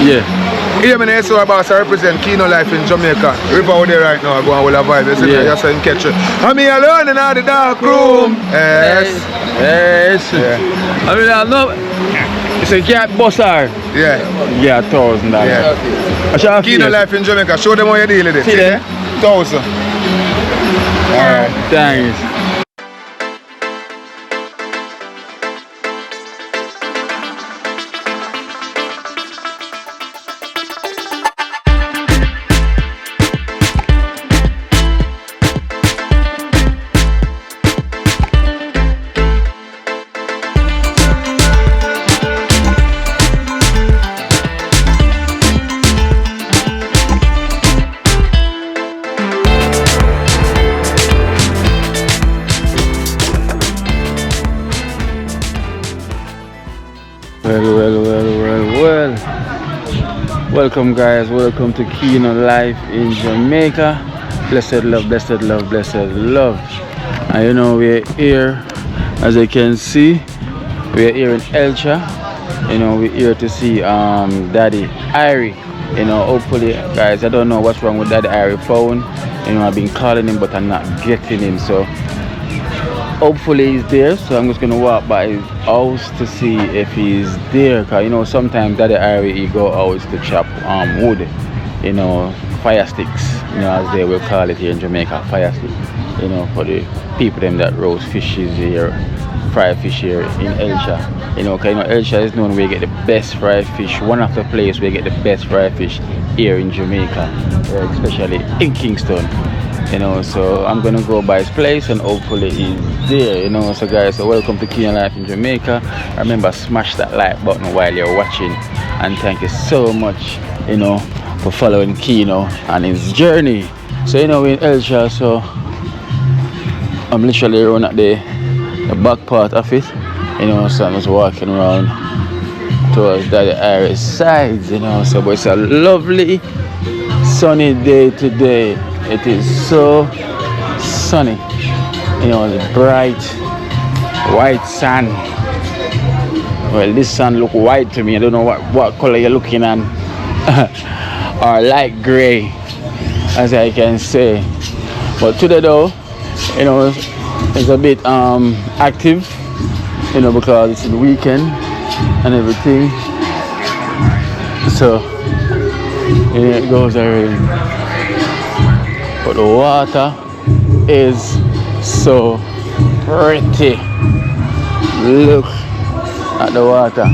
Yeah. Yeah, man, so about I represent Kino Life in Jamaica. River out there right now, I go on with a vibe. You see me, just saying catch it. I'm here alone in the dark room. Yes. Yeah. I mean, I know. It's a cat bossar. Yeah. Yeah, $1,000. Yeah. Kino Life in Jamaica. Show them how you deal with it. See there? 1,000. Alright. Thanks. Well. Welcome guys, welcome to Kino Life in Jamaica. Blessed love, blessed love, blessed love. And you know we're here, as you can see, we're here in Elcha. You know, we're here to see Daddy Irie. You know, hopefully guys, I don't know what's wrong with Daddy Irie phone. You know, I've been calling him but I'm not getting him, so hopefully he's there. So I'm just gonna walk by his house to see if he's there, cause you know sometimes Daddy Irie he go out to chop wood, you know, fire sticks, you know, as they will call it here in Jamaica, fire stick, you know, for the people them that roast fishes here, fry fish here in Elcha. You know, cause you know Elcha is known where you get the best fried fish, one of the places where you get the best fried fish here in Jamaica, especially in Kingston. You know, so I'm gonna go by his place and hopefully he's there. You know, so guys, so welcome to Kino Life in Jamaica. Remember, smash that like button while you're watching, and thank you so much, you know, for following Kino and his journey. So you know, we're in Elcha, so I'm literally around at the back part of it, you know, so I'm just walking around towards Daddy Irie's sides, you know. So but it's a lovely sunny day today. It is so sunny, you know, the bright white sun. Well, this sun look white to me. I don't know what color you're looking at, or light gray, as I can say. But today though, you know, it's a bit active, you know, because it's the weekend and everything. So here it goes already. But the water is so pretty. Look at the water.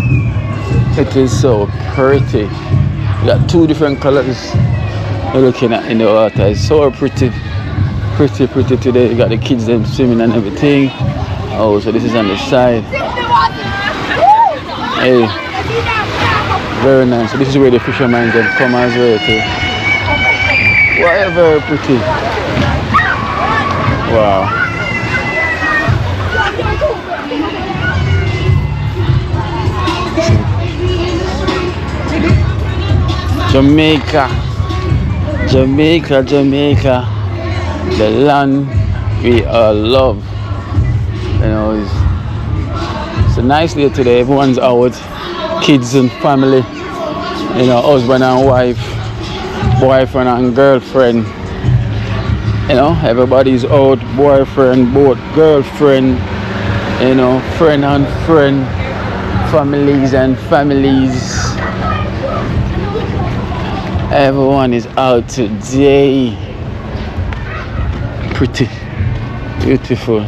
It is so pretty. You got two different colors you're looking at in the water. It's so pretty. Pretty today. You got the kids them swimming and everything. Oh, so this is on the side. Hey, very nice. So this is where the fishermen can come as well too. Wow, very pretty. Wow. Jamaica, the land we all love. You know, it's a nice day today. Everyone's out, kids and family. You know, husband and wife, boyfriend and girlfriend. You know, everybody's out, boyfriend, both girlfriend, you know, friend and friend, families and families. Everyone is out today. Pretty, beautiful.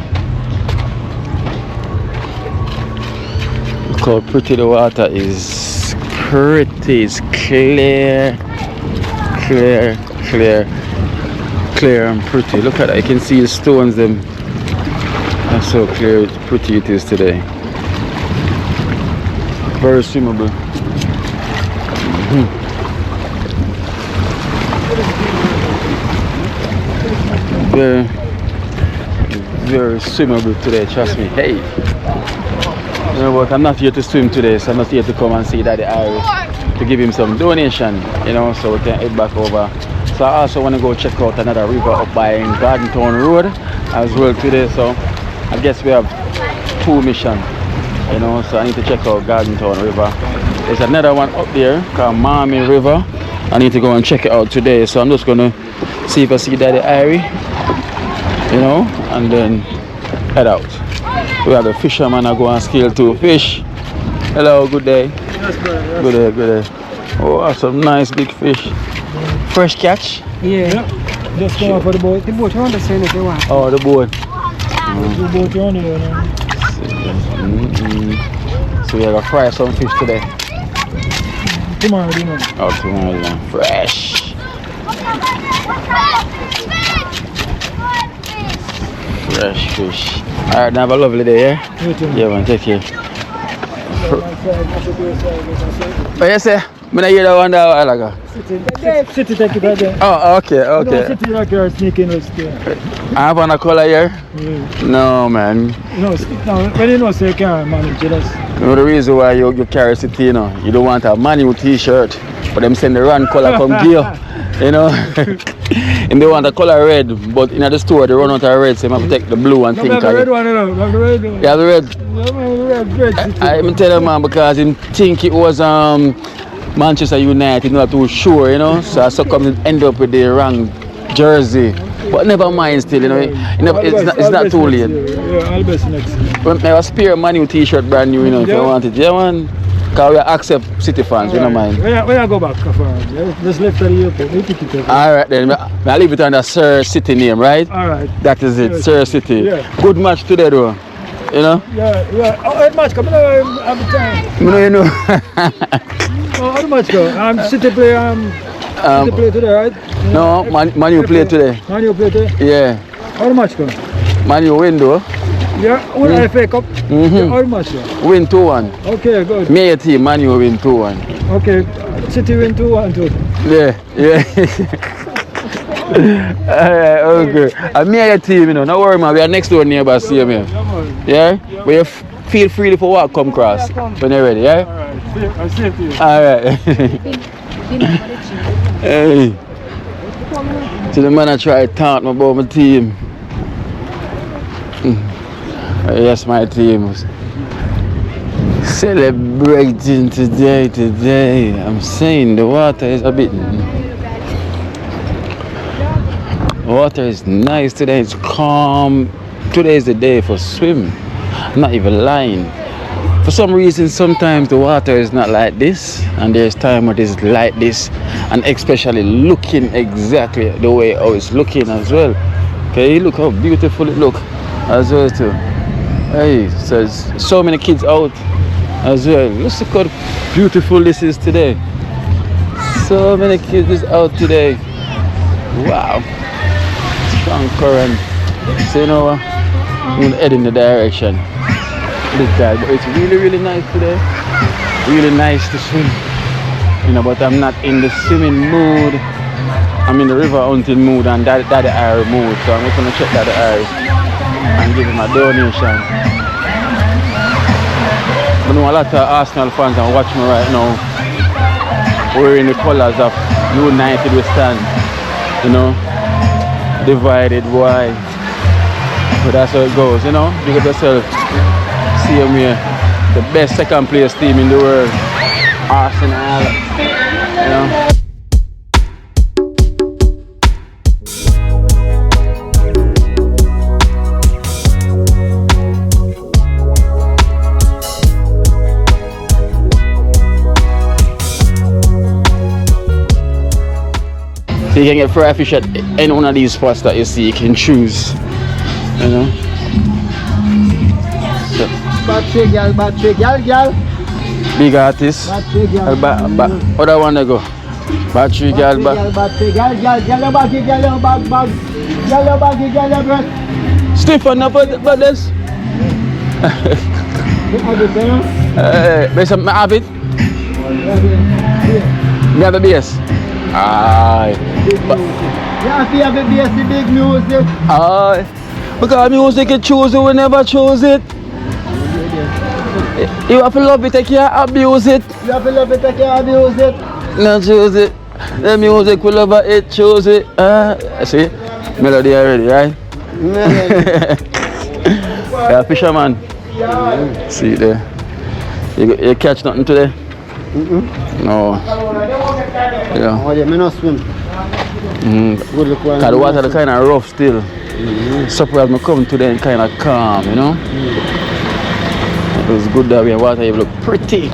Look how pretty the water is. Pretty, it's clear and pretty. Look at that, you can see the stones them. That's so clear, pretty it is today. Very swimmable. Very swimmable today, trust me. Hey, you know what, I'm not here to swim today, so I'm not here to come and see Daddy Irie to give him some donation, you know, so we can head back over. So I also want to go check out another river up by Garden Town Road as well today. So I guess we have two missions, you know, so I need to check out Garden Town River. There's another one up there called Mommy River. I need to go and check it out today, so I'm just gonna see if I see Daddy Irie, you know, and then head out. We have a fisherman. I go and scale 2 fish. Hello, good day. Yes, brother. Good day, good day. Oh, some nice big fish. Fresh catch? Yeah. Just go for the boat. The boat, you understand if you want. Oh, the boat. The boat, you understand. So we're gonna fry some fish today. Tomorrow, you know. Oh, tomorrow, man. Fresh. Fresh fish. Alright, have a lovely day, yeah? You too. Yeah, man, take care. What you say? I hear that one that while ago. City, take it right there. Oh, okay, No, okay. city like you're sneaking us there. I have on a color here? Yeah. No, man. No, when you know, say you can't manage it. You know the reason why you carry city, you know? You don't want a manual t-shirt, but them send the run color come gear, you know? And they want the color red, but in the store they run out of red, so you have to take the blue and No, think have the red one, you know. Have the red one. You have the red? Yeah, man, red city. I'm telling you, man, because him think it was Manchester United, not too sure, you know? So come to end up with the wrong jersey. But never mind still, you know? It's not too late. Yeah, I'll best next year. I have a spare manual t-shirt brand new, you know, if you want it. Yeah, man. Because we accept City fans, we don't mind. When I go back, just left at the airport. We pick it up. Alright then, I leave it under Sir City name, right? Alright. That is it, Yes. Sir City. Yeah. Good match today though, you know? Yeah. Oh, that match come. No, I'm time. You know. Oh, how much go? City play. City play today, right? No, Man U play today. Man U play today. Yeah. How much go? Man U win though. Yeah, win FA Cup. Yeah, how much go? Win 2-1. Okay, good. Me your team, Man U win 2-1. Okay, City win 2-1 too. Yeah. Alright, okay. And me and your team, you know, no worry man, we are next door neighbor, see you man. Yeah? But you feel free for what come cross when you're ready, yeah? Alright, I'll see you. Alright. Hey. So the man I try to taunt me about my team. Yes, my team. Celebrating today. I'm saying the water is a bit. Water is nice today, it's calm. Today is the day for swim. I'm not even lying. For some reason, sometimes the water is not like this, and there's time when it is like this, and especially looking exactly the way how it's looking as well. Okay, look how beautiful it look as well too. Hey, so there's so many kids out as well. Look how beautiful this is today. So many kids is out today. Wow. Strong current. So you know what? I'm gonna head in the direction. This guy, but it's really nice today. Really nice to swim. You know, but I'm not in the swimming mood. I'm in the river hunting mood and Daddy Irie mood. So I'm just gonna check Daddy Irie and give him a donation. I know a lot of Arsenal fans are watching me right now. Wearing the colours of United we stand. You know, divided why. But that's how it goes, you know. You get yourself. See them here, the best second place team in the world, Arsenal, you know. So you can get fry fish at any one of these spots that you see, you can choose, you know. So, Bad trick, girl. big artist. Bad trick, girl. Other one to go. Battery girl, Bad trick, girl, your baggy, girl, your bag. Girl, your baggy, girl, your breast. Stephen, no but this. I have it. Me have a bass. Aye. Yeah, if you have a bass, the big music. Aye. Because music you choose, you will never choose it. You have to love it, you can't abuse it. You have to love it, you can't abuse it. No choose it. The music will love it, choose it. See? Melody already, right? Yeah, fisherman. See there. You catch nothing today? No. Yeah. Oh, yeah, me not swim. Good look one. Cause the water is kind of rough still. Surprised me come to them kind of calm, you know. It was good that way. Water you look pretty.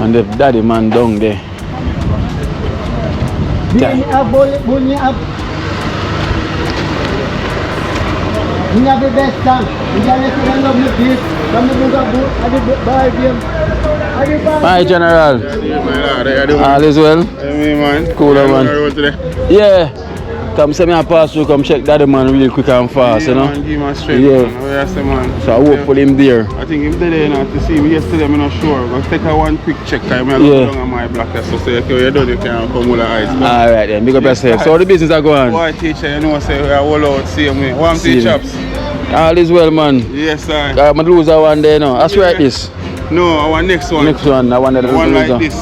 And the daddy man down there. Bunyi up, bunyi up. Ini ada best time. Ini ada sekarang lagi bis. Kamu juga bu, ada buy game. Hi General. All is well? Cool man. Yeah. Come see me a pass through, come check that man real quick and fast, you know? Yeah. So I hope for him there. I think him there now to see me yesterday, I'm not sure. But take a one quick check time. I go down on my block so say, okay, you done, you can come with the eyes. Alright then, big up yourself. So how the business are going? Boy teacher, you know, say we are all out same way. One teach chops. All is well, man. Yes, sir. I'm going to lose one day now. That's right this. No, our next one. Next one, I want to lose one like this.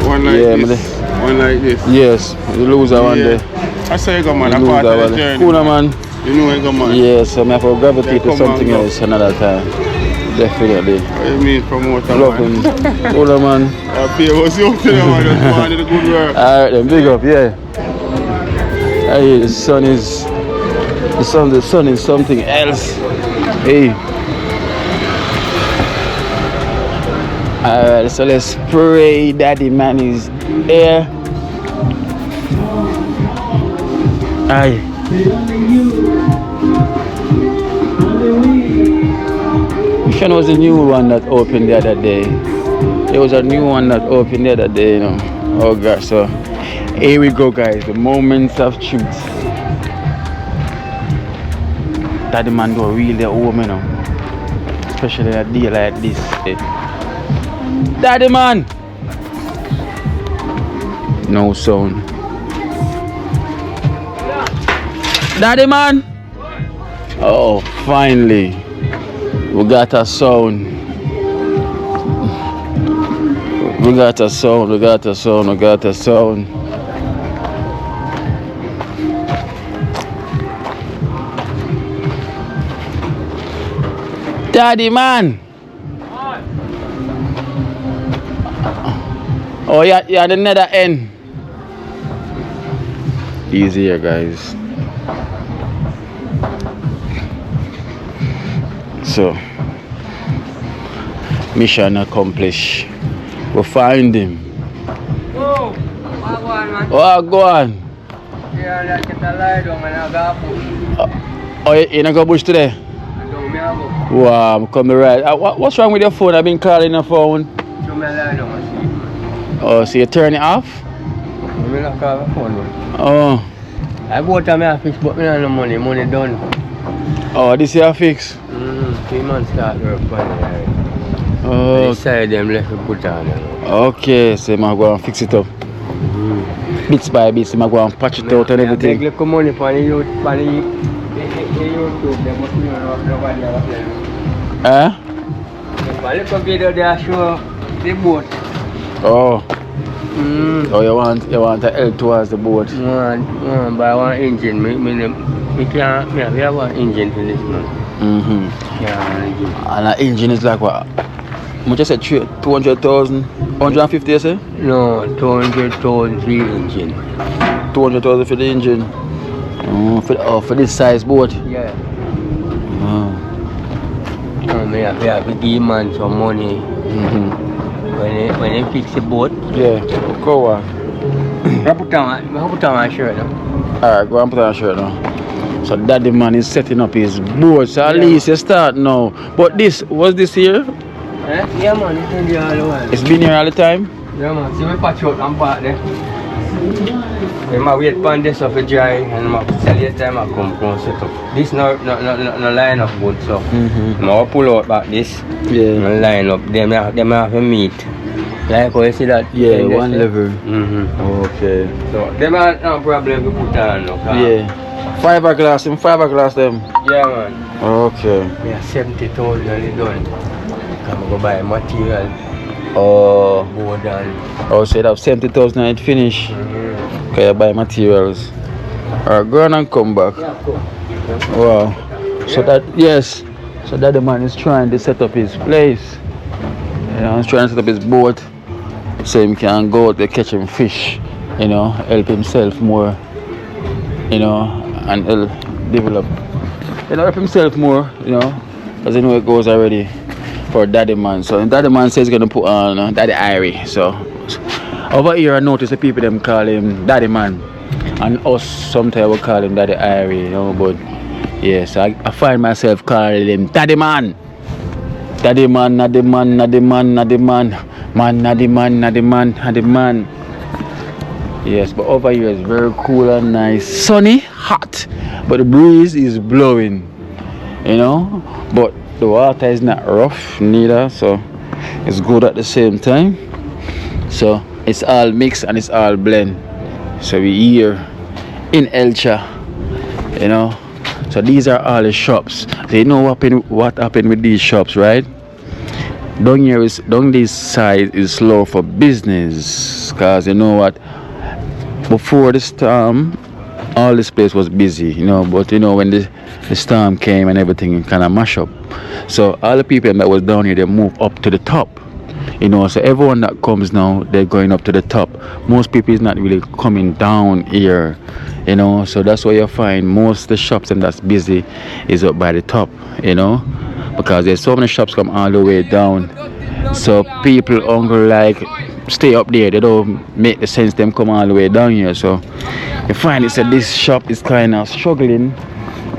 One like this. One like this. Yes, the loser one day. I say you go man, a part of the journey. Cool man. You know you go man. Yes, so I have to gravitate to something else another time. Definitely. What you mean promoter love man? Him. Cool man. Pay what's you up to them man, just man the good work. Alright then, big up, yeah. Hey, the sun is something else. Hey. Alright, so let's pray daddy man is there. Aye. Mission was a new one that opened the other day. There was a new one that opened the other day, you know. Oh gosh, so here we go guys, the moments of truth. Daddy man do really home, you know. Especially a day like this. Daddy man! No sound. Daddy man! Oh, finally. We got a sound. We got a sound. Daddy man! Oh, yeah, the nether end. Easy here, guys. So, mission accomplished. We find him. Oh, go on. Yeah, get a light on and I got Oh, you in a go bush today? Wow, I'm coming right. What's wrong with your phone? I've been calling your phone. Oh, so you turn it off? I'm not calling phone. Oh. I go to my fix, but I don't have no money. Money done. Oh, this is your fix? 3 months start work for it. Oh. This side them left to put on. Okay, so I'm going to fix it up. Bits by bits, I'm going to patch it out and everything. I beg money for the youth, for the YouTube. They must be nobody else. Huh? For the computer, they show the boat. Oh. Oh, you want to help towards the boat? Buy one engine. We can't. We have one engine for this man. Yeah, and an engine is like what? Much I said 200,000, 150 you say? No, 200,000 for the engine. 200,000 for the engine. For this size boat. Yeah. Oh. We have to give man some money. When they fix the boat. Yeah. Go on. I put on my shirt now. Alright, go and put on a shirt now. So daddy man is setting up his boat. So at least you start now. But was this here? Yeah man, it's been here all the while. It's been here all the time? Yeah man, see me patch out and park there. I wait for this stuff to dry and I sell it time I come set up. This no line up good so. I pull out back this. Yeah. And line up. Them have to meet. Like how you see that? Yeah, one level. Okay. So them have no problem to put on no car. Yeah. Fiberglass them. Yeah man. Okay. Yeah, 70,000 and it done. Come go buy material. Oh. Board and. Oh, so you have 70,000 and it finish. Okay, you buy materials. Alright, go on and come back. Yeah, cool. Wow. So that, yes, so that the man is trying to set up his place. You know, he's trying to set up his boat so he can go out there catching fish, you know, help himself more, you know, and he'll develop, you know, help himself more, you know, because you know it goes already for Daddy Man. So Daddy Man says he's gonna put on Daddy Irie. So over here I notice the people them call him Daddy Man, and us sometimes we call him Daddy Irie, you know, but yes, I find myself calling him Daddy Man. Daddy Man, not the man, not the man, not the man. Man, not the man, not the man, not the man. Yes, but over here is very cool and nice. Sunny, hot, but the breeze is blowing, you know. But the water is not rough neither, so it's good at the same time. So it's all mixed and it's all blend. So we here in Elcha, you know. So these are all the shops. So you know what happened with these shops, right? Down this side is slow for business, cause you know what? Before the storm, all this place was busy, you know. But you know when the storm came and everything kind of mash up. So all the people that was down here, they move up to the top. You know, so everyone that comes now, they're going up to the top. Most people is not really coming down here, you know. So that's why you find most of the shops and that's busy is up by the top, you know, because there's so many shops come all the way down. So people hungry like stay up there. They don't make the sense them come all the way down here. So you find it that this shop is kind of struggling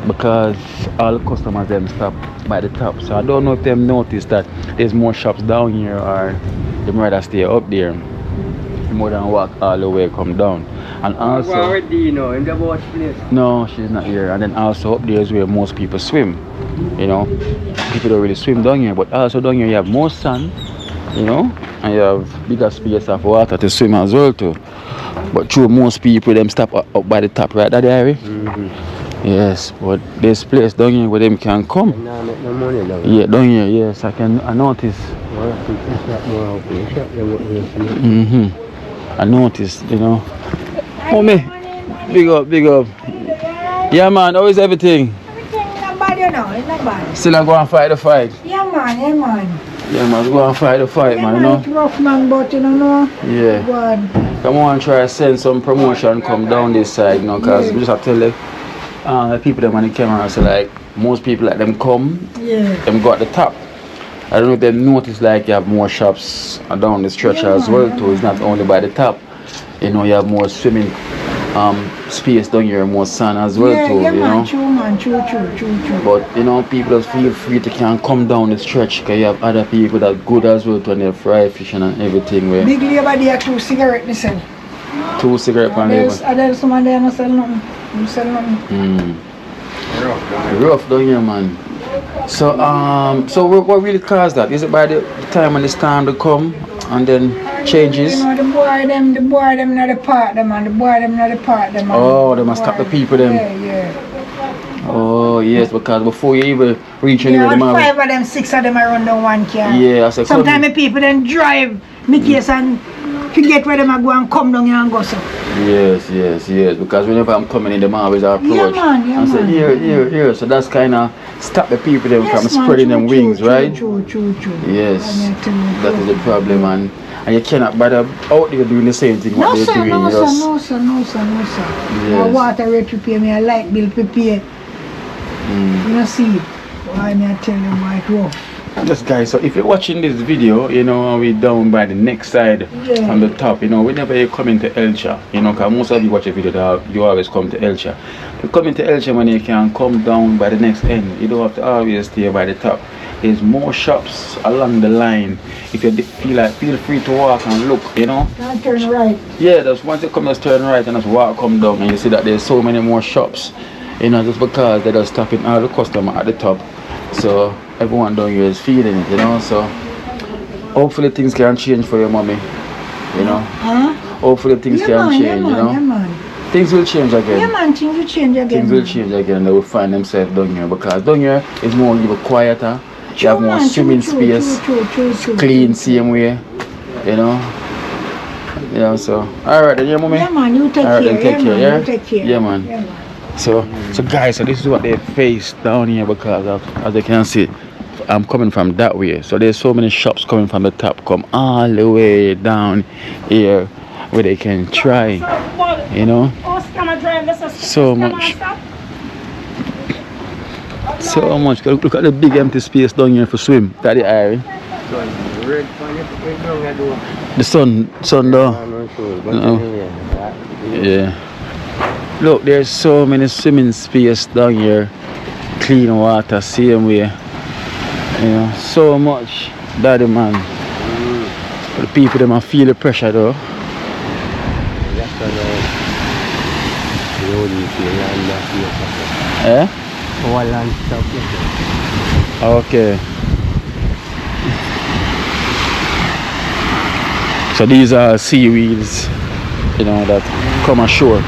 because all the customers them stop by the top. So I don't know if them noticed that there's more shops down here or they rather stay up there more than walk all the way come down. And also already, you know, in the water place. No, she's not here. And then also up there is where most people swim, you know. People don't really swim down here, but also down here you have more sand, you know, and you have bigger space of water to swim as well too. But true, most people them stop up by the top, right, Daddy Harry? Yes, but this place down here where them can come. Now make no money now. Yeah, down here, yes, I notice. I noticed, you know. Mommy, big up, big up. Yeah man, how is everything? Everything not bad, you know, it's not bad. Still I go and fight the fight. Yeah man, yeah man. Yeah man, go and fight the fight, Yeah, man, you man, know. it's rough man, but you know. Yeah. God. Come on, try to send some promotion come down this side, you know, because we just have to tell the people them on the camera, so like most people like them come, them go at the top. I don't know if they notice like you have more shops down the stretch as well too. It's not only by the top. You know, you have more swimming space down here, more sun as well too, yeah, you know. Man, true. But you know, people just feel free to can come down the stretch because you have other people that good as well to, and they fry fishing and everything. Where big labor there, 2 cigarettes they sell. 2 cigarettes per labor. And there's someone there no sell nothing. No sell nothing. Rough down here, man. So what really caused that? Is it by the time when it's time to come and then changes? You know, the boy them not the part them and the boy them not the part them. Oh, they must stop the people them. Yeah. Oh yes, because before you even reach anywhere, Yeah, 5 of them, 6 of them are run down one car. Yeah, I said sometimes the people then drive me case and forget where them are going and come down here and go so. Yes, because whenever I'm coming in, them always approach. Yeah, man. I said here. So that's kind of stop the people them from spreading them wings, right? True. Yes, that is the problem, and you cannot bother out there doing the same thing what they're doing. No, sir. My water rate prepare, me a light bill prepare. You know, see it. Why me I tell you why it rough. Yes guys, so if you're watching this video, you know, we're down by the next side on the top, you know, whenever you come into Elcha, you know, because most of you watch a video, you always come to Elcha. You come into Elcha when you can come down by the next end. You don't have to always stay by the top. There's more shops along the line. If you feel free to walk and look, you know. Now turn right. Yeah, just once you come, just turn right and just walk, come down, and you see that there's so many more shops, you know, just because they're just stopping all the customer at the top. So everyone down here is feeling it, you know. So hopefully things can change for your mommy, you know. Hopefully things can change, you know. Yeah, man. Things will change again. Yeah, man, things will change again. Things will change again. They will find themselves down here because down here is more a little quieter. You have more swimming space, clean same way, you know. Yeah, so alright then, yeah, mommy. Yeah, man, you take care. Alright then, take care, yeah. You take care. Yeah, man. So guys, so this is what they face down here because of, as you can see, I'm coming from that way. So there's so many shops coming from the top, come all the way down here where they can try, you know, so much. So much. Look at the big empty space down here for swim. That the area. The sun though. Yeah. Look, there's so many swimming space down here. Clean water, same way. You know, so much. Daddy man. The people them feel the pressure though. Eh? Okay. So these are seaweeds, you know, that come ashore.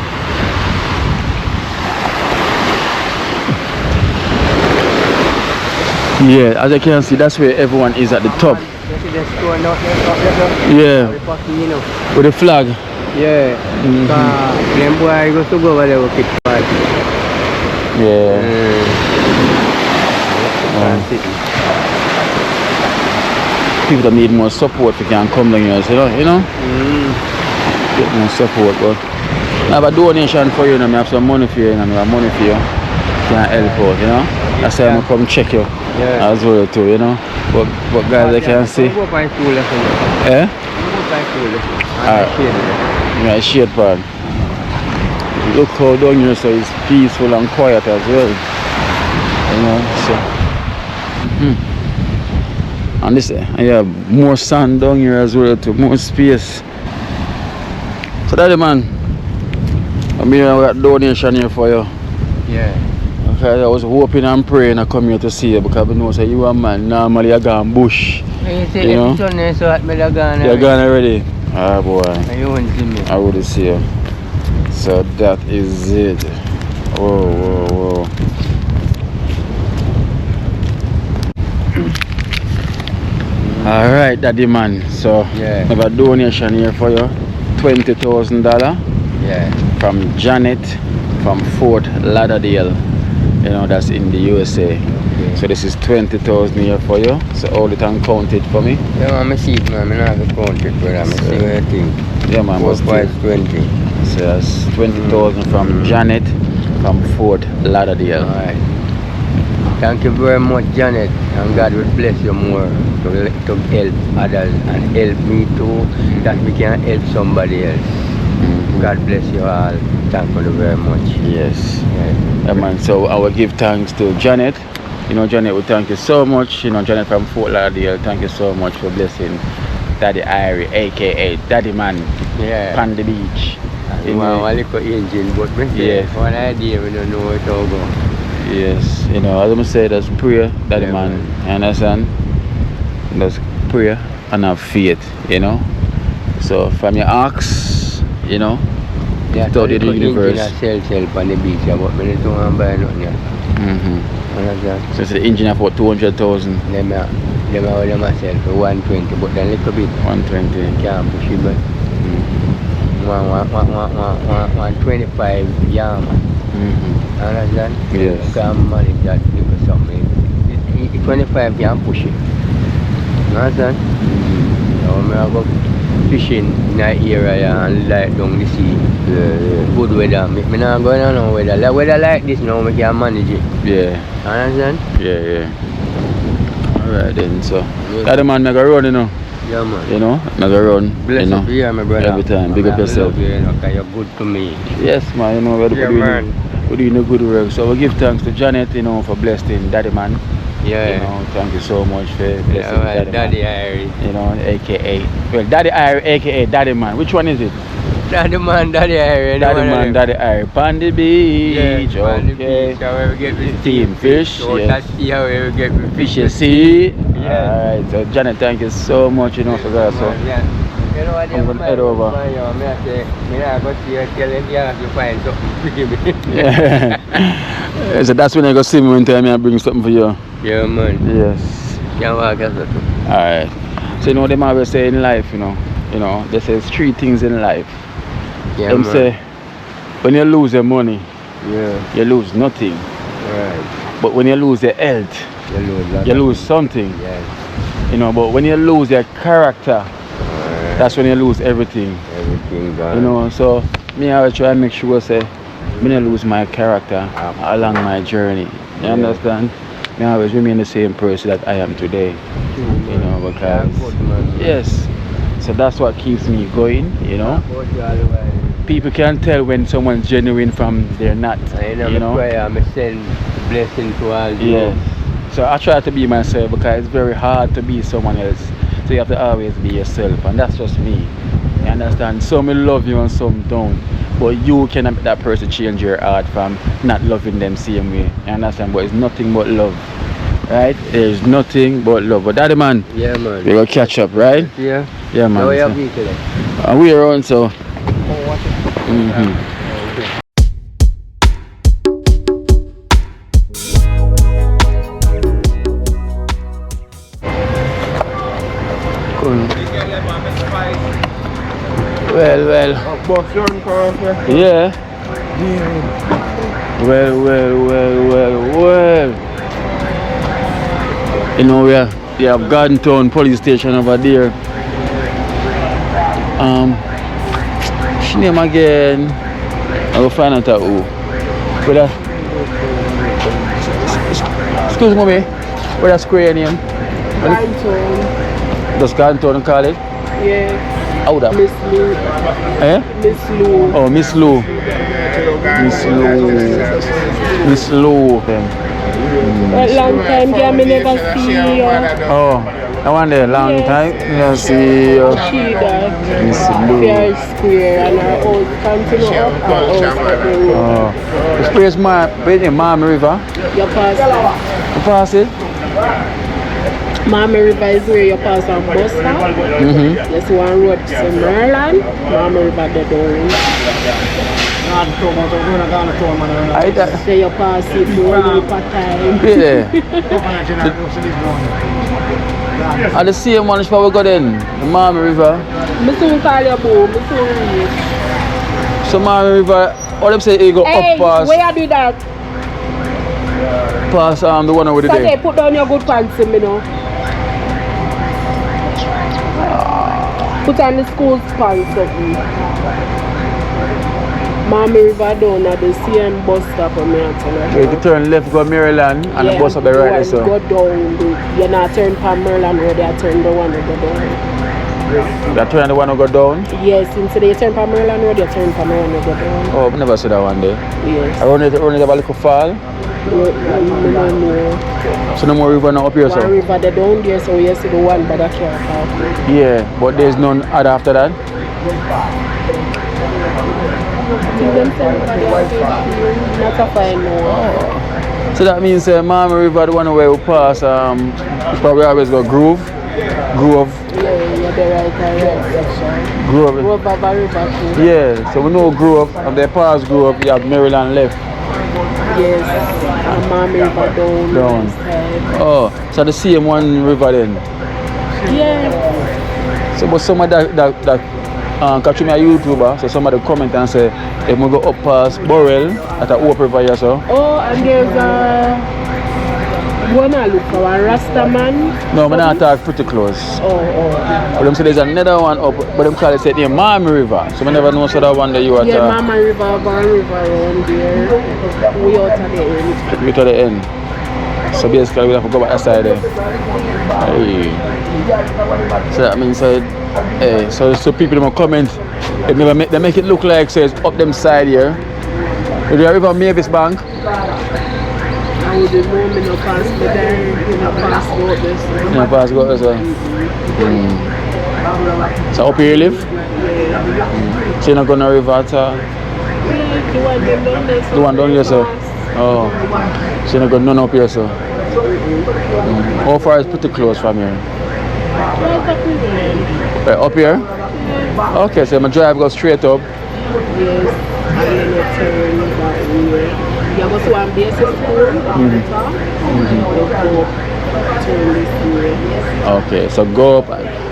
Yeah, as you can see, that's where everyone is at the top. Yeah, with the flag. Yeah. Them boy go to go over there with it. Yeah. People that need more support, we can come down here, you know. Get more support, but I have a donation for you, and I have some money for you, and I have money for you. Can help out, you know. That's why I'm come check you as well too, you know. But guys, I can see. Eh? Yeah, shade part. Look how down here, so it's peaceful and quiet as well. You know, so. And this, yeah, more sand down here as well too, more space. So that's the man. I mean, I got donation here for you. Yeah. Okay, I was hoping and praying I come here to see you because I know say you a man. Normally I go in bush. You know? You're gone already. Ah boy. I would see you. So that is it. Whoa. Alright, daddy man. So I have a donation here for you. $20,000. Yeah. From Janet from Fort Lauderdale. You know, that's in the USA. Okay. So this is 20,000 here for you. So all it and count it for me. Yeah, man, I see it, man. I have to count it, brother. I see what you think. Yeah, man. 4, 5, 20. So that's 20,000 from Janet from Fort Lauderdale. Alright. Thank you very much, Janet. And God will bless you more to help others and help me too, that we can help somebody else. God bless you all. Thank you very much. Yes. Yeah, man. So I will give thanks to Janet. You know, Janet, we thank you so much. You know, Janet from Fort Lauderdale, thank you so much for blessing Daddy Irie, aka Daddy Man. Yeah. On the beach. You know, a little engine, but one idea, we don't know where to go. Yes. You know, as I say, that's prayer, Daddy man. You understand? That's prayer and have faith, you know. So from your ox, you know, study the universe. Self on the beach, but we don't want to buy nothing. So it's the engine of about 200,000. Them myself for 120, but then a little bit. 120. Can't push it, but 125 yam. Understand? Yes. Can't manage that because something. 25 can't push it. Understand? So I go fishing in that area and light down the sea. Good weather. Me not going on no weather. Like weather like this now, we can manage it. Yeah. Understand? Yeah. Alright then, so. That man make a run, you know. Yeah, man. You know, make a run. Bless you know, you, yeah, my brother. Every time. Big up yourself. You, you know, cause you're good to me. Yes, man. You know, we're doing a good work. So we give thanks to Janet, you know, for blessing Daddy Man. Yeah. You know, thank you so much for blessing Daddy Irie. You know, aka Daddy Irie, aka Daddy Man. Which one is it? Daddy Man, Daddy Irie. Daddy Man, Daddy Irie. On the beach. Yeah, on the okay. beach. How we get the Team fish. So yes. that's how we get the Fish, fish. you see? Yeah. Alright, so Janet, thank you so much, you know, for that. So Yeah. You know what I'm gonna head over. Yeah. So that's when I go see me one time and I bring something for you. Yeah, man. Yes. Can't walk as that. Alright. So you know them always say in life, you know, they say 3 things in life. Yeah, Them man. say when you lose your money, Yeah. you lose nothing. Right. But when you lose your health, you lose something. Yes. You know, but when you lose your character, that's when you lose everything. Everything gone. You know, so me I will try and make sure say me not lose my character along my journey. You understand? Me always remain the same person that I am today. You know, because yes. So that's what keeps me going, you know. People can tell when someone's genuine from they're not. You know. I send blessing to all. Yeah. So I try to be myself because it's very hard to be someone else. So you have to always be yourself, and that's just me. You understand? Some will love you and some don't. But you cannot make that person change your heart from not loving them same way. You understand? But it's nothing but love. Right? There's nothing but love. But daddy man, yeah man. We will catch up, right? Yeah. Yeah man. How are So, you today? we around so. Cool. Well. Yeah. Well. You know, we have Garden Town police station over there. What's name again? I will find out who. But excuse me, what that square name? Garden Town. Does Garden Town call it? Yeah. How that? Miss Lou. Eh? Miss Lou. Oh, Miss Lou. Miss Lou. A long time, girl, me never see you. Oh, I wonder, long time. You see you. She does. Miss Lou. Fair square and her house continue up her house up the road. Oh. This place, Mama River. You pass it. You pass it? Mama River is where you pass on bus stop. There's one road to Merland. Mama River the down. So you pass it one per time. Yeah. And the same one is probably got in the Mama River. I soon call you boo. I soon reach. So Mama River, all them say you go Hey, up past where you do that? past the one over Okay, there. put down your good pants, you know. Put on the school pants up. Mama River down at the same bus stop for me. If you turn left, go Maryland, and the bus will be right there. So. Go down. You're not turn from Maryland Road, you turn the one to go down. You turn the one to go down? Yes, instead you turn from Maryland Road, you turn from Maryland to go down. Oh, I never saw that one there. Yes. I run it have a little fall. So no more river now up here, One so? river they down there, so you see the one, but I can't talk. Yeah, but there's none other after that? Not a fine no. So that means Mama River, the one where we pass, it's probably always got Grove. Yeah, you're the right. Grove. Grove of a river too. Yeah, so we know Grove, and they pass Grove, you have Maryland left. Yes, and Mama River down. Oh, so the same one river then? Yeah. So but somebody that catch me a YouTuber, so somebody comment and say, if we go up past Burrell, at a Hope River here, so. Oh, and there's one I look for a Rasta man. No, I'm not talk pretty close. But them say there's another one up, but them call it say near Mama River. So I never know so that one that you are. Yeah, Mama River, Bar River around there. We out at the end. We to the end. So basically we have to go back that side there. Hey. So that means so people don't comment. They make it look like so it's up them side here. Is there river Mavis Bank? I would be more me no pass me there, no pass go up this. No pass go as well. So up here you live? So you're not going to river at all? The one down there. The one down here, sir? Oh. So you're not going none up here, sir? How far is pretty close from here? Right, up here? Okay, so my drive goes straight up. Yes, and then you turn back here. You go to one basic school on the top, and you go turn this way. Okay, so go up,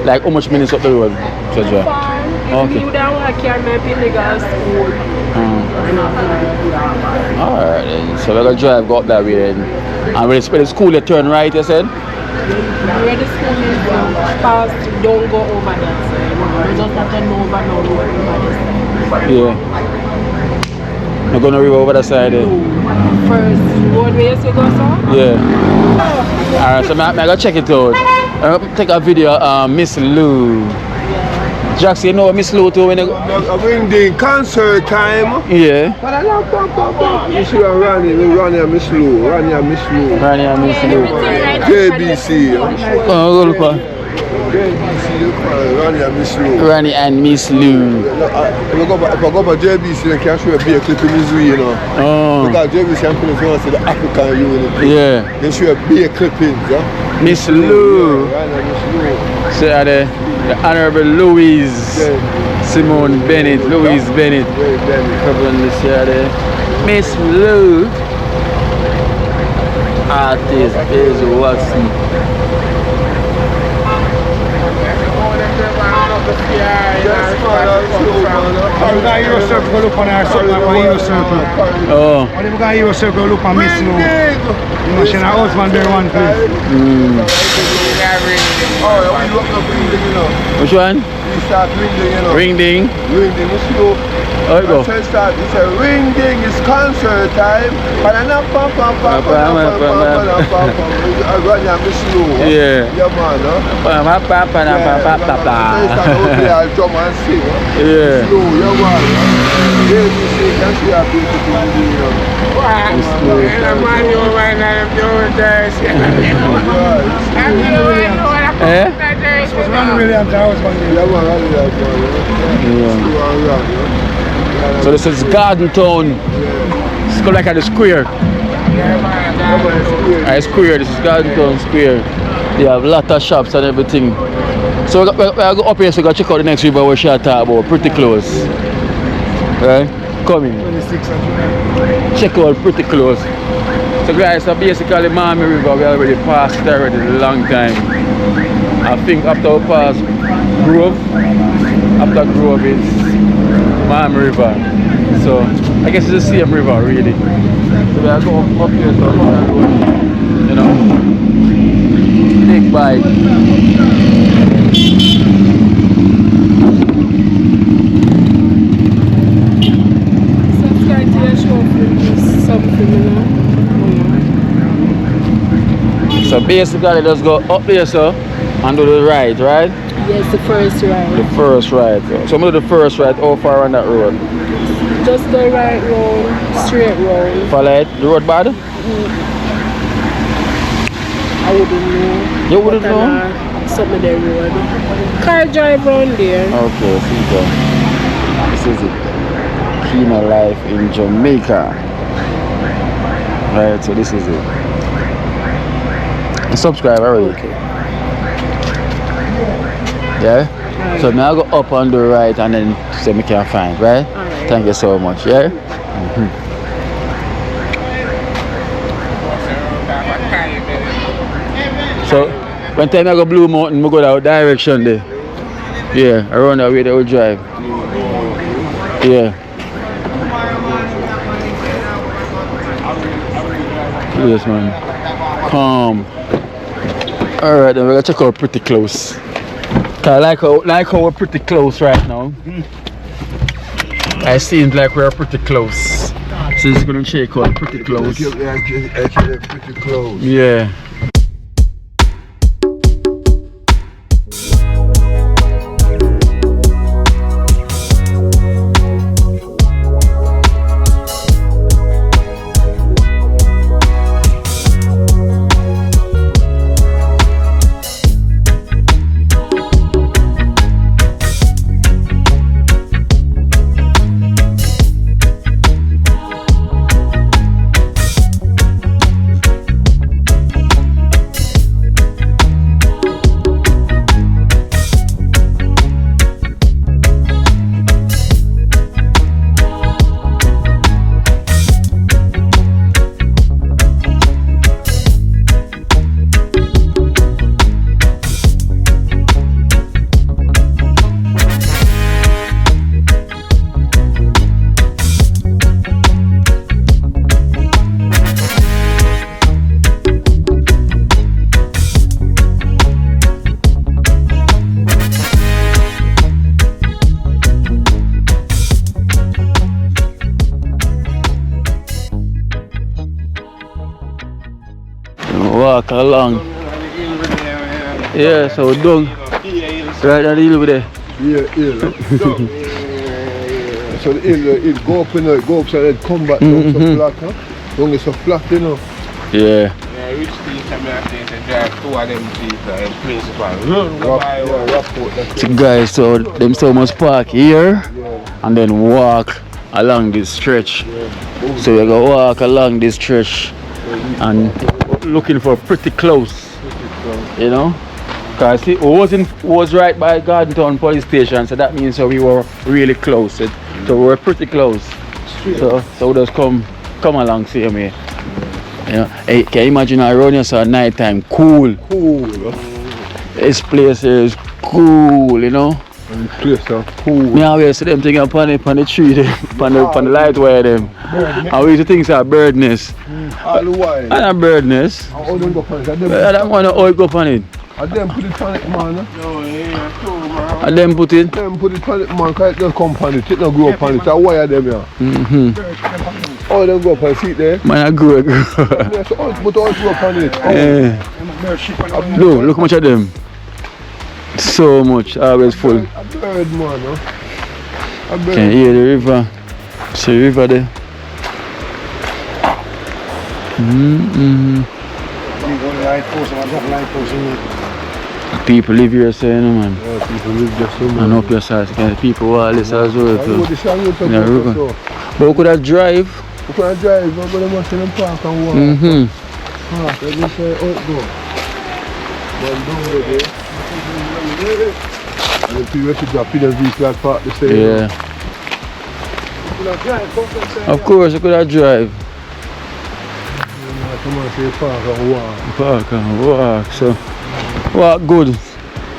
like how much minutes up the road? So, Far. Okay. You don't want to carry me in the gas school. Alright then. So we're gonna drive go up that way then. And when the school you turn right, you said? Where the school is past, don't go over that side. You just have to know over now, over this side. Yeah. We're gonna river over the side then. First road where you go, sir? Yeah. Alright, so I'm gonna check it out. I'm gonna take a video Miss Lou. Jax, you know Miss Lou too when you When the concert time. Yeah. You see Rani and Miss Lou. Rani and Miss Lou. Rani and Miss Lou. JBC. Oh, look at JBC, Rani and Miss Lou. Rani and Miss Lou. If I go by JBC, then can show a beer clip in Missouri, you know. Oh. Because JBC and Phillips want to say the African unity. Yeah. They show a beer clippings, yeah. Miss Lou. Rani and Miss Lou. So the Honorable Louise Simone Bennett. Louise Bennett. Covering this year there. Miss Lou. Artist is Watson. We got Euro Circle, go look on our circle, Euro Circle. Oh. When we got Euro Circle, look on Miss Lou. You know, she's a husband there one place. Which one? You start ring-ding, you know. Ring ding. Ring-ding, Miss Lou. How it go? It's a ring-ding, it's concert time. Rani and Miss Lou. Yeah. Yeah, man, huh? I'll drum and sing, huh? Yeah. Miss Lou, yeah, man. Yeah, you see, can see how beautiful you do, you know. Eh? It was Ronnie Williams, our husband there. Yeah, man, Rani and Yeah. So this is Garden Town. It's called like at the square. Square, this is Garden Town Square. They have a lot of shops and everything. So we're go up here so we go check out the next river we shall talk about. Pretty close. Right? Come in. 26 and Check out pretty close. So guys, so basically Miami River we already passed it already a long time. I think after we pass Grove, after Grove is Miami River. So I guess it's the same river really. So we are going up here so you know, big bike. Subscribe to the show for something, you know. So basically let's go up there so and do the ride, right? Yes, the first ride. The first ride. So I'm gonna do the first ride. How far on that road? Just go right round, straight round. Follow it. The road bad? I wouldn't know. You wouldn't But know? Something there road. Car drive round there. Okay, see this is it. Kina life in Jamaica. Right, so this is it. And subscribe already. Okay. Yeah? So now I go up on the right and then so me can find, right? Alright. Thank you so much, yeah? So when time I go Blue Mountain, I go that direction there. Yeah, around that way they will drive. Yeah. Yes, man. Calm. Alright, then we're gonna check out pretty close. I like how we're pretty close right now. It seems like we're pretty close. So it's gonna check out pretty close. Pretty close. Yeah. walk along. Yeah, so done. Right on the hill over there. Yeah, so the hill go up, you know, it go up so it come back down so flat, huh? Don't get so flat, you know. Yeah. Which things I'm going to drive two of them people and principal. So guys, so them so must park here and then walk along this stretch. So we go walk along this stretch and looking for pretty close, you know. Cause it was right by Garden Town police station, so that means we were really close. So we were pretty close. So we just come along, see me. You know, hey, can you imagine around here so at night time, cool. This place is cool, you know. And place are cool. Me always see them thing upon the tree, upon the light wire them. I used to think it's a bird nest. All the while. And a bird nest. How them go on it? I don't want to all go on it. And them put it on it, man. No, yeah, too, man. And them put it. Them put it on it, man, because it don't come on it. It don't grow up on it. It's a wire them, yeah. All them go up and see it there. Man, I grow. Yeah, so but all grow up on it. Look how much of them. So much, always full. A bird, man, huh? A bird. Can you hear the river? See the river there? People live here, so you know, man. Yeah, people live just so, man. And up your side, people walk this as well. I know So. the song you talk Yeah, about, river. so. But we could have drive. We can drive, but we must in the park and walk. Park, let me say, out go. One down there. And the people should drop in the vehicle and park the same. Yeah. Of course, we could have drive. Come on, say park and walk. Park and walk, so walk good.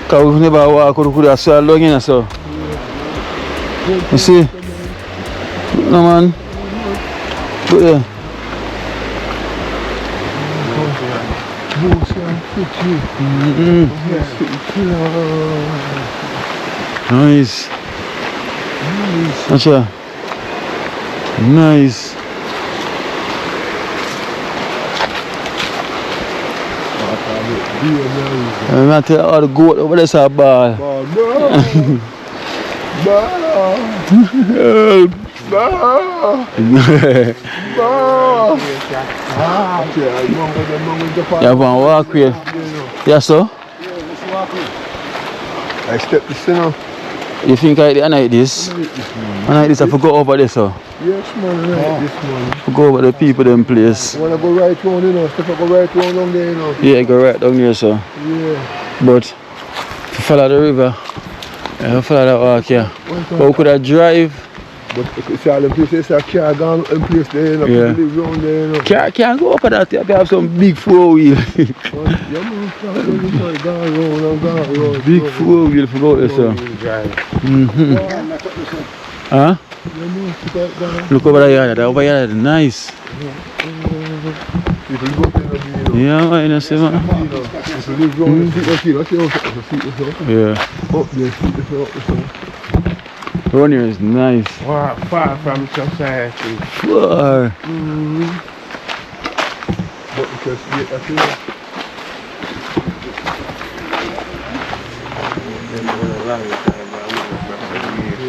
Cause we never walk, we could have so long in so. You see? No man. Good there. Nice. Acha. Nice. I'm not telling all the goat over there a ball. You have one walkway. Yes, sir? I step this, you know. You think I like this? I like this, I forgot over there, sir. Yes, man, I like this, man. Go over the people them place. I want to go right round, you know. Step go right round down there, you know. Yeah, go right down there, sir. Yeah. But to follow the river, follow that walk here. But we could have drive. But you see all them places, a car gone in place there, you know. Yeah. People live round there, you know. Can't go up at that, you have some big 4-wheel. Yeah, man, gone round. Big 4-wheel for go there, sir. Huh? Look over there, that over there, nice. People go there, Yeah, man, you see, man. people live round, Yeah. up there, see the Around here is nice. Far from society. Far. But because that's it.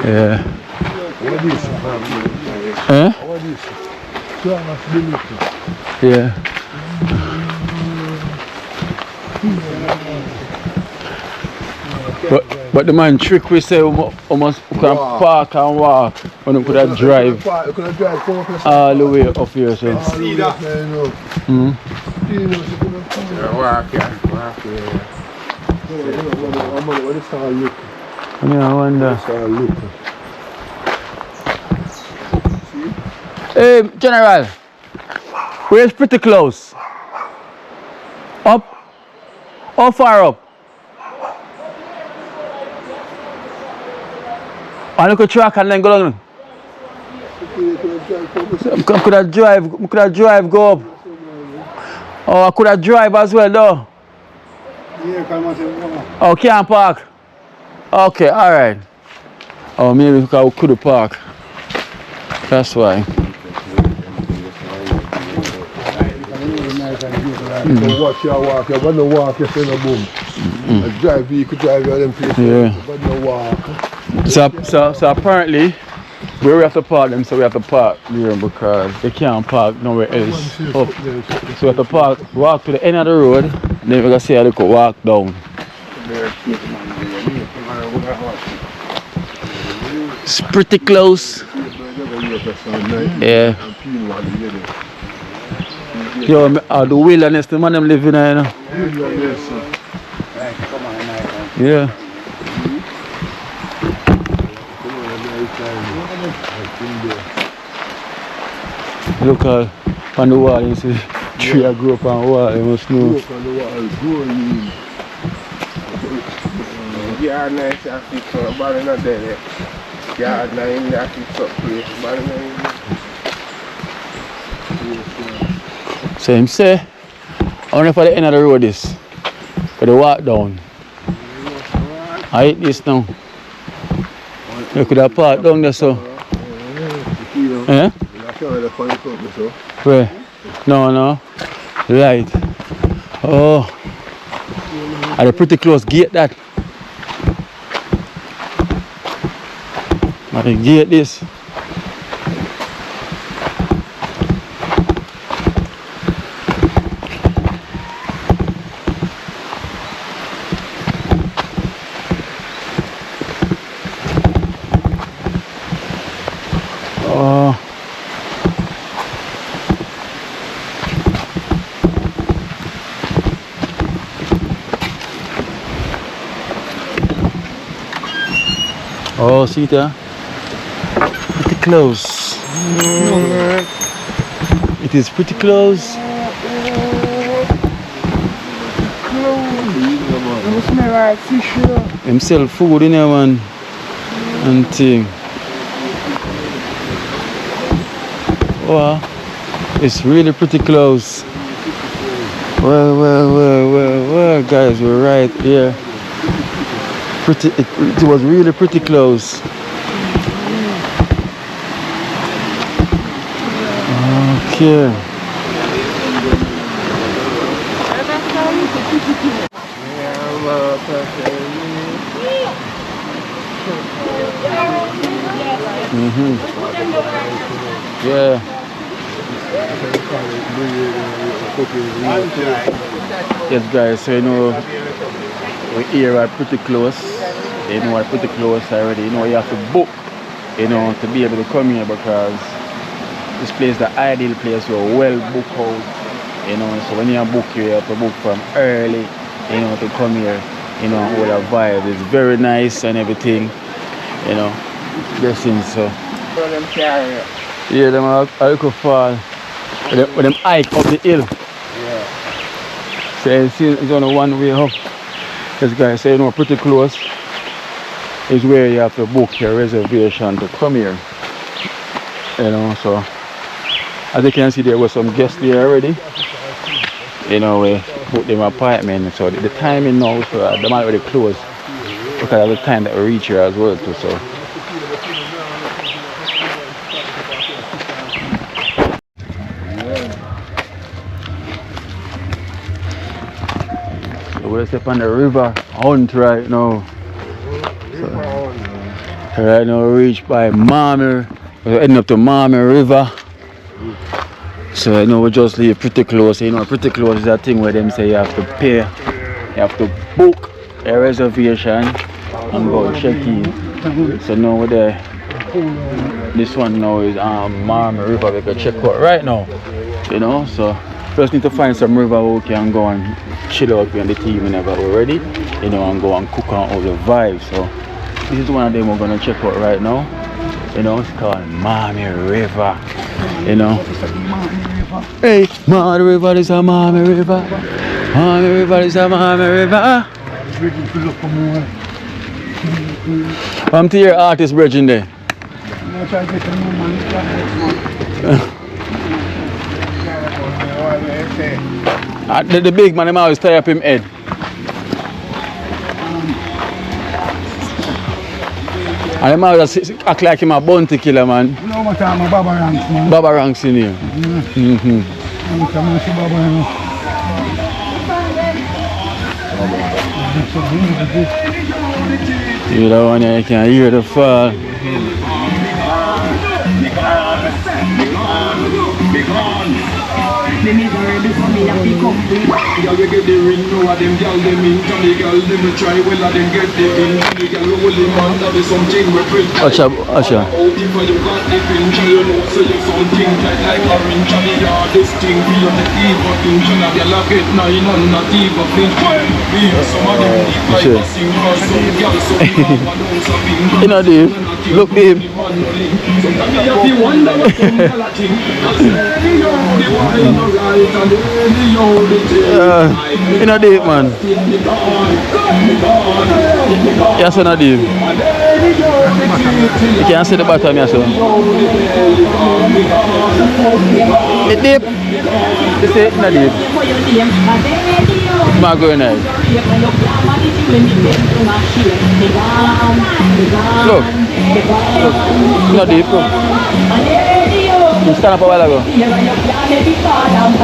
Yeah. What is Huh? What is Transability. Yeah. But the man trick we say we must can park and walk when we could have drive all the way up here, so. See that? I wonder. Hey, General, where's pretty close? Up? How far up? I look at track and then go down. Could I drive, go up? Oh, I could have drive as well, though. Oh, can't park. Okay, alright. Oh, maybe we could have park. That's why. So watch your walk. You're going to walk, you're going to boom. A drive vehicle drive you them places. Yeah. You're going to walk. So apparently, where we have to park them, so we have to park here because they can't park nowhere else. Up. So we have to park, walk to the end of the road, then we're going to see how they could walk down. It's pretty close. Yeah. Yo, the wilderness, the man them living there, you know. Yeah. Look on the wall, you see tree I grew up on the wall, you must know. Yeah, nice, I think so. About another day. Yeah, nine, I think so. About another. So him say, I wonder for the end of the road is. For the walk down. I hit this now. You could have parked down there so. Eh? Where? No. Right. Oh. At a pretty close gate that. At the gate this. Oh, see there? Pretty close. It is pretty close. Them sell food in there, man. And thing. Wow. It's really pretty close. Well, guys, we're right here. It was really pretty close. Okay. Yeah. Yes, guys, so you know we here are pretty close. You know we're pretty close already. You know you have to book, you know, to be able to come here because this place is the ideal place. We're well booked out, you know. So when you book here, you have to book from early, you know, to come here. You know, all the vibe is very nice and everything, you know. Blessings, so. Yeah, them alcohol. When them hike up the hill. Yeah. So you see, it's only one way up. This guy say, you know, pretty close is where you have to book your reservation to come here. You know, so as you can see, there was some guests there already. You know, we booked them apartment. So the timing now, so them already closed because of the time that we reach here as well too. So. We're up on the river hunt right now. So, right now we reach by Marmer. We're heading up to Marmer River. So I know we just live pretty close. You know, pretty close is that thing where them say you have to pay, you have to book a reservation and go check in. So now we're there. This one now is Marmer River. We can check out right now. You know, so first need to find some river where we can go and chill out with the team whenever we're ready, you know, and go and cook on all the vibes. So this is one of them we're gonna check out right now. You know, it's called Marmer River. You know. Hey, Marmer River is a Marmer River. Marmer River is a Marmer River. Come to your artist bridging there. The big man, him always tie up him head. And him always act like him a bounty killer, man. No, I'm Baba Ranks, man. Baba Ranks in here. I'm Baba Ranks. You know, one you can hear the fall. Them is already for me that pick up with. Y'all we get the ring, no of them girl them in. Can the girl them try well of them get the in. The girl who will them on that is something we print. Usher. Out if you got the pinch, you know so you something like orange. And the hardest thing for you to keep a pinch. And the girl get 9 on not even pinch. Some of them deep like a sing for some girl. Some man knows a pink. You know, Dave. Look, Dave. Sometimes you have to wonder what some girl a think. You know deep, man. Yes, you know deep. You can't see the bottom, yes, sir. It's deep. You see it, not deep. It's not going nice. Look. Look. It's not deep, look. You stand up a while ago.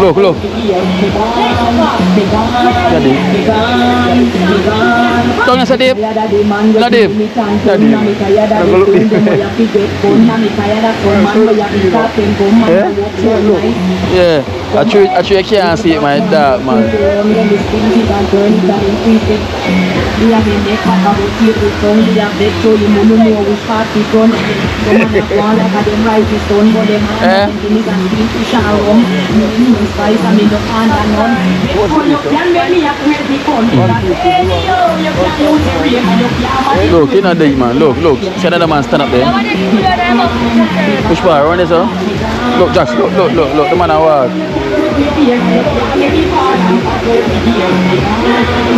Look, look. Not deep. Don't you say deep? Not deep. Not deep. Look deep. Yeah. Actually, I can't see it, my dark, man. Look, you know deep, man. Look, look. See another man stand up there. Push bar, run this up. Look, Jax, look, look, look, look. The man I walk.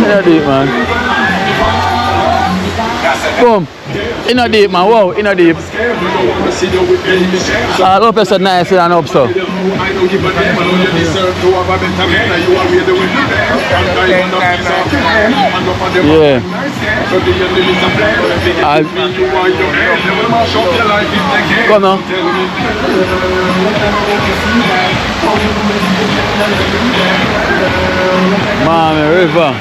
Yeah, deep, man. Boom. In a deep, man. Wow, in a deep. I hope it's nice and up so. Yeah. Come on. Mommy River.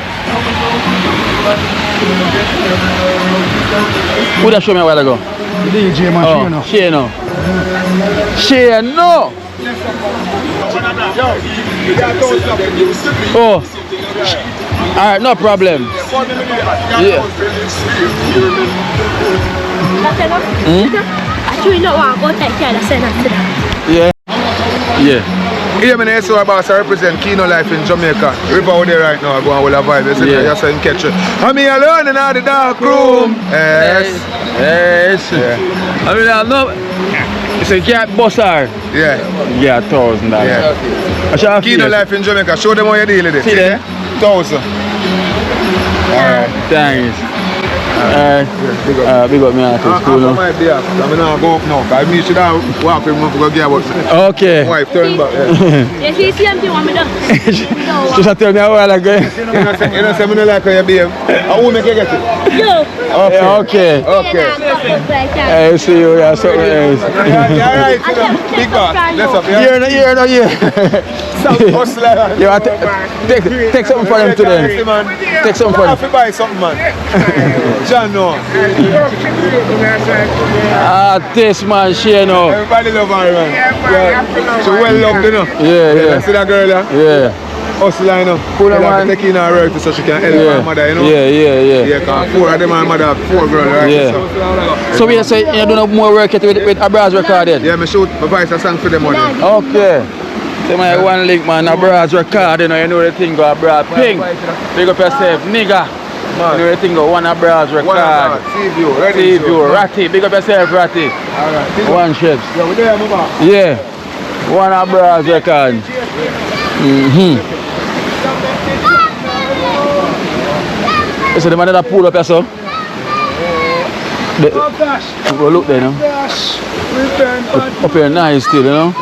Who that show me a while ago? DJ man, oh, Shano. Shano. Oh. Alright, no problem. Yeah. Actually, no, I'll go take care of that. Yeah. Yeah. Yeah, man, I saw about I represent Kino Life in Jamaica. River out there right now, I go and will a vibe. You Yeah. just saying catch it. I'm here alone in the dark room. Yes. Yes. Yeah. I mean, I know. It's a cat buster. Yeah. Yeah, $1,000. Yeah. Kino Life in Jamaica. Show them how you deal with it. See there? 1,000. Alright. Thanks. Big up me artist, cool. I might be up. I'm going to go up now. I mean, should I walk with him to get about okay. wife, turn back. Yeah, she's the empty one, She should tell me a while ago. You know, say I don't like how you behave. I will make you get it. Yo! Okay. Okay. I see you, yeah, something else. You're right, you know. Big boss. Let's up, yeah? Here. You want to take something for them today. Take something for them. I have to buy something, man. John, no. This man, Shano. Everybody love her, man. Yeah. She well loved, you know. Yeah. See that girl, yeah? Yeah. Hustler, you know. Cool, They man. like to take in her royalty so she can help her mother, you know. Yeah. Yeah, because 4 of them and mother have 4 girls, right? Yeah. So we say you do more work with Abraz recorded? Yeah, I shoot my voice a song for them money. Okay. So my one link, man, Abraz record, you know the thing go Abraz ping. Big up yourself, nigga. You know the thing go one Abraz record. See-view, ready. See-view, Ratty. Big up yourself, Ratty. Alright. One chips. Yeah, we there, mama. Yeah. One Abraz record. You see the man that pull up here, so? Go look there, you know? Up here nice still, you know?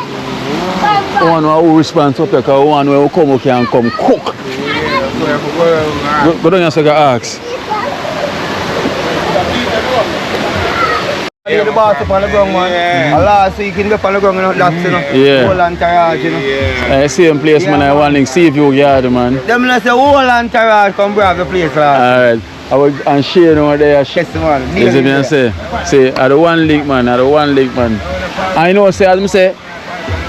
One who responds up here, because one will come up here and come cook. Go down here so you can ask. Yeah, the boss up on the ground, man. Yeah. Last week in the on the ground, you know, that's, you know. Yeah. Whole entourage, you know. Same place, man. I want to see if you yard, man. Them not say whole entourage come brave the place, lad. Alright. I will and share over there. Yes, man. Yes, I say, I the one link, man. I know, say, as I say,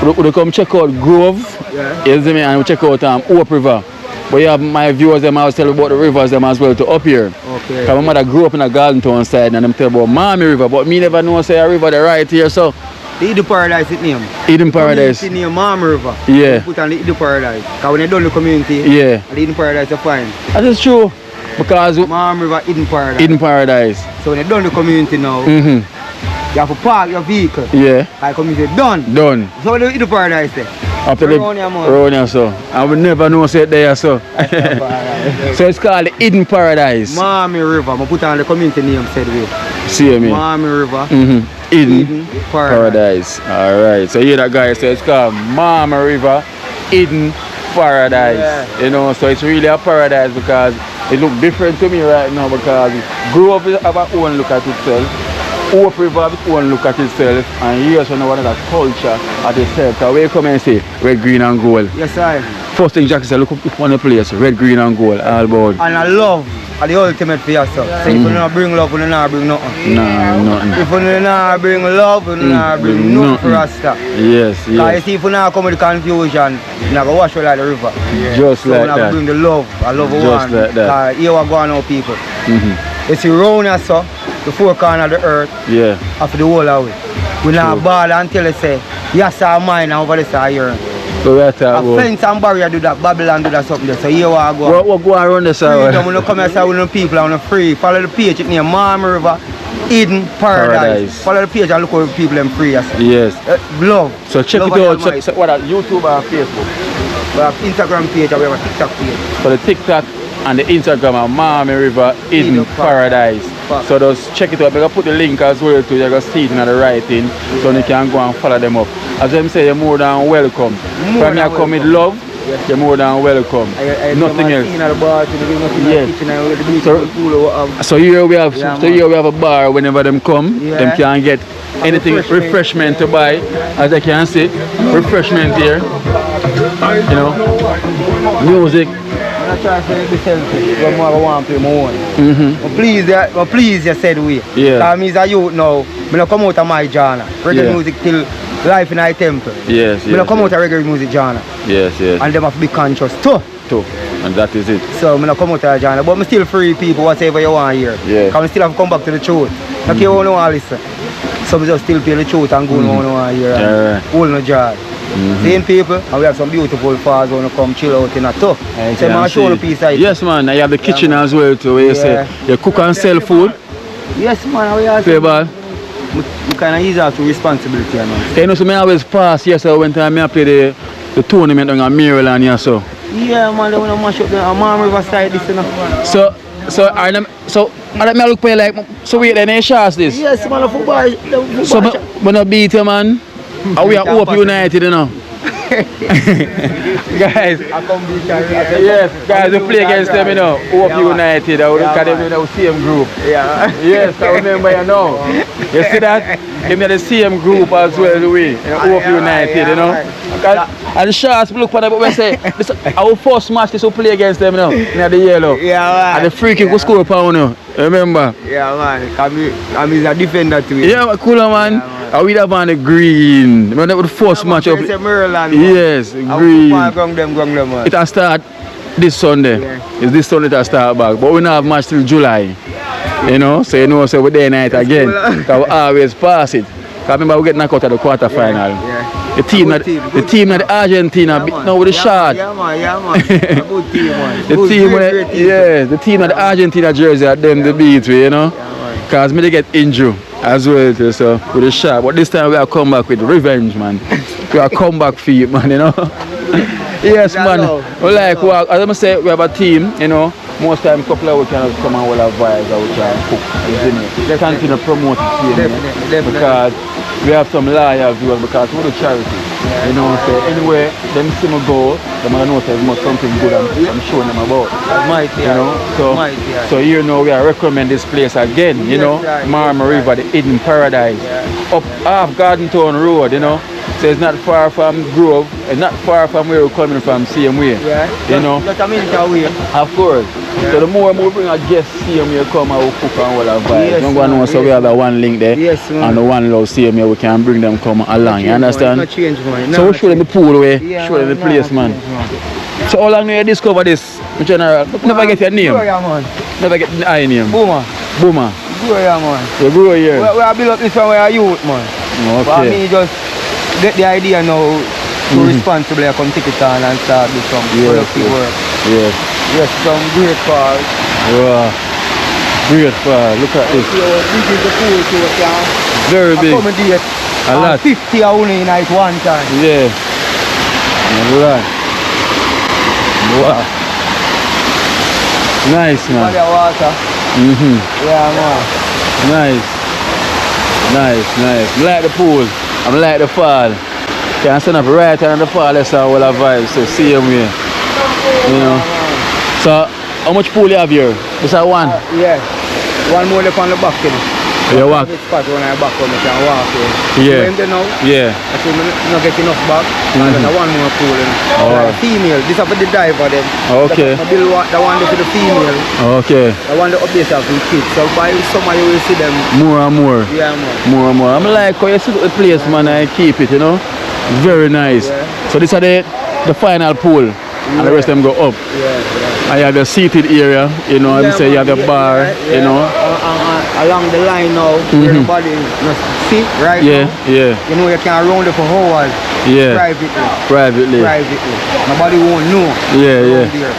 we come check out Grove. Yeah. Yes, me, and we check out Hope River. But you have my viewers, them I was telling about the rivers them as well to up here. Okay. Because my mother grew up in a garden town side and them tell about Miami River, but me never know say a river the right here, so. The Eden Paradise it name. Eden Paradise. Community name Miami River. Yeah. Put on the Eden Paradise. Because when they done the community, yeah. The Eden Paradise you find. That is true. Because Miami River, Eden Paradise. Eden Paradise. So when they done the community now, you have to park your vehicle. Yeah. Like community done. Done. So the Eden Paradise there. After the Ronia, so. I would never know say it there, so. So it's called the Eden Paradise. Miami River. I put on the community name said we. See me. Miami River. Eden Paradise. Alright. So here that guy says it's called Miami River, Eden Paradise. Yeah. You know, so it's really a paradise because it looks different to me right now because Grove have a own look at itself. Hope River have its own look at itself, and here's another culture at itself. So where you come and say red, green and gold. Yes, I. First thing Jack said, look up on the place, red, green and gold, all about. And I love the ultimate for yourself. So if you don't bring love, you don't bring nothing. Nah, nothing. If you don't bring love, you don't bring nothing for Rasta. Yes, yes. Because if you don't come with the confusion, you're not going to wash you like the river. Yeah. Just so like that. So bring the love, I love just one. Like that. Here we go on people. You see round here, so, the four corners of the earth, after the whole of it. We not ball until they say, yes, I mine, and over there, I hear. So that's a fence and barrier do that, Babylon do that something there. So here we go. What go around the side? Freedom, when come here, with the people, and free. Follow the page, it's near Miami River, Eden Paradise. Follow the page and look how the people them free. Yes. Love. So check love it out. So what are YouTube or Facebook? We have Instagram page and we have a TikTok page. So the TikTok and the Instagram are Miami River, Eden Paradise. So just check it out. I put the link as well to you, see it in the writing, so you can go and follow them up. As them say, you're more than welcome. From here come with love, you're more than welcome. Nothing else. Yes. So here we have a bar whenever them come. Them can get anything refreshment to buy. As I can see, refreshment here. You know, music. I try to be selfish, but I want to play my own. Please, you said we. Yeah. Because I'm a youth now, I don't come out of my genre. Reggae music till life in a temple. Yes, I don't come out of reggae music genre. Yes, yes. And they have to be conscious too. And that is it. So I don't come out of that genre, but I still free people whatever you want here. Yeah. Because I still have to come back to the truth. Like you don't want to listen. So I just still play the truth and go on here and hold no jar. Seeing people, and we have some beautiful falls when you come chill out in a too. So I show the piece of it. Yes man, you have the kitchen as well too, where you say you cook and sell food. Yes man, we are play ball. We kind of ease out to responsibility. You know, so I always pass, yes, I went and I play the tournament in Maryland, yeah, so. Yeah man, they want to mash up the Miami River side this, you know. So I look for you like, so wait, then they shots this? Yes man, the football. So when I beat you man, we are Hope United, you know. Guys, yes, guys, we play against them, you know. Hope United, I would look at them in the same group. Yeah. Yes, I remember, you know. You see that? Them in the same group as well, we. Hope United, you know. And the shots look for them, but we say, our first match, this will play against them, you know, in the yellow. Yeah, man. And the free kick will score pound, you know. Remember? Yeah, man. I'm a defender too. Yeah, cool, man. Yeah, I will have on the green. When that was the first match up. Yes, green. It will start this Sunday. Yeah. It's this Sunday that start back. But we don't have match till July. You know, so you know, so we're there night again. Because we always pass it. Because remember we get knocked out at the quarter final. Yeah. The team that Argentina beat now with the shot. Yeah man. Good team man. The team that Argentina jersey at them the beat we, you know. Because me they get injured as well too, so with the shot. But this time we are come back with revenge, man. We are come back for it, man, you know. Yes man. We like as I say, we have a team, you know. Most time couple of we can come and we'll have vibes and we try and cook. They continue to promote the team, because we have some loyal viewers because we do charity. You know, so anywhere them see me go, them gonna know there's much something good I'm showing them about. Mighty, you know, so here now we are recommend this place again, you know, Marma River, the hidden paradise, up half Garden Town Road, you know. So it's not far from Grove, and not far from where we're coming from, same way. You know. Just a minute away. Of course. So the more we bring a guest, same way come and we'll cook and all that vibe. Yes, don't go know, so we have that one link there. Yes, and the one love same way we can bring them come along. You understand? Not change, man. So we show them the pool way, show them the place, man. So how long do you discover this, in general? Never get your name. Never get the eye name. Boomer. Boomer. Grow here, man. You grow here. We are build up this one where I youth, man. Okay. But me just get the idea now to responsibly come take it on and start do some productive work. Yes. Yes, some great falls. Wow. Great fall. Look at this. This is the pool so we can very big. Accommodate a lot. 50 only in at one time. Yeah. A lot. Wow. Nice, man. Body of water. Yeah, man. Nice. Nice, nice. I like the pool. I like the fall. Can stand up right on the fall, that's all the vibes. So see him here. You know. So how much pool you have here? Is that one? Yeah. One more left on the back. You walk? Spot when I back when I can walk in. Yeah. Now, yeah. I say I not get enough back. And then one more pool. Like female. This is for the diver then. Okay. I build the one for the female. Okay. The one that updates have with kids. So by summer you will see them. More and more. Yeah, more. More and more. I'm like how you see the place, man, and keep it, you know. Very nice. Yeah. So this is the final pool. And the rest of them go up. Yeah. And you have the seated area, you know, and say you have the bar, you know. Along the line now, where the body sit right now. Yeah. You know, you can round it for hours. Yeah. Privately. Nobody won't know. Yeah. There.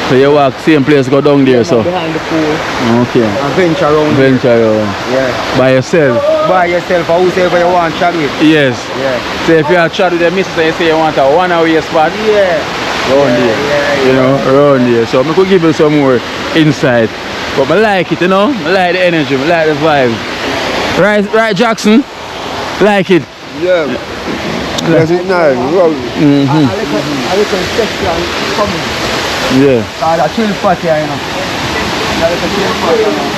So you walk same place, go down there, so. Behind the pool. Okay. And venture around. Yeah. By yourself. By yourself, or whoever you want to chat with. Yes. Yeah. So if you are chat with the missus and you say you want a 1 hour spot. Yeah. Around there. You know, around there. So I could give you some more insight. But I like it, you know. I like the energy, I like the vibe. Right, Jackson? Like it? Yeah. That's it now. I look at section coming. Yeah. A chill spot here, you know. That's a chill spot, you know.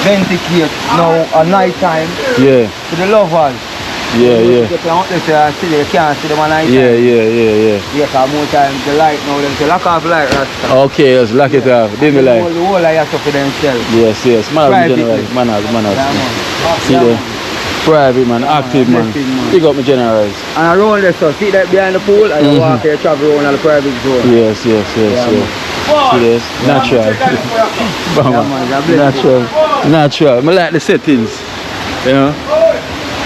Venticate now at night time. Yeah. To the lovers. Yeah. You can't see them at night time. Yeah. Yeah, because more time the light now, them say lock off light, Rasta. Okay, let's lock it off. Dim the light. The whole light has for themselves. Yes. Manners, See the private man, active man. Pick up my generals. And around there, so see that behind the pool, and you walk here, travel around the private zone. Yes. See this? Natural. Natural. I like the settings. You know?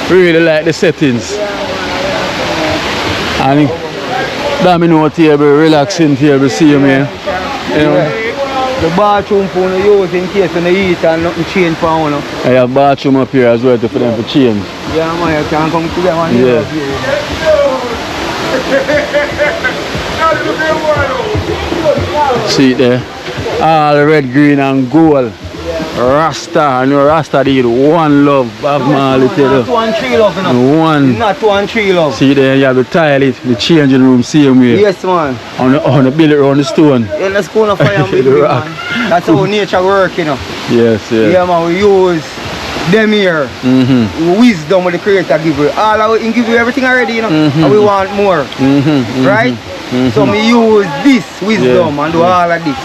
Really like the settings. And domino table, relaxing table, see you here. You know? The bathroom for you use in case you eat and nothing change for you. I have bathroom up here as well for them to change. Yeah, man, you can come to them and See it there? All red, green and gold. Rasta, I know Rasta did one love, Bob Marley tell you. Not 2 and 3 love, you know. One. Not 2 and 3 love. See there, you have the toilet, the changing room, same way. Yes, man. On the build it around the stone. Yeah, let's go on a fire and build it, man. That's how nature work, you know. Yes. Yeah, man, we use them here. Wisdom of the Creator give you. All of it, give you everything already, you know. And we want more. Right? So me use this wisdom and do all of this.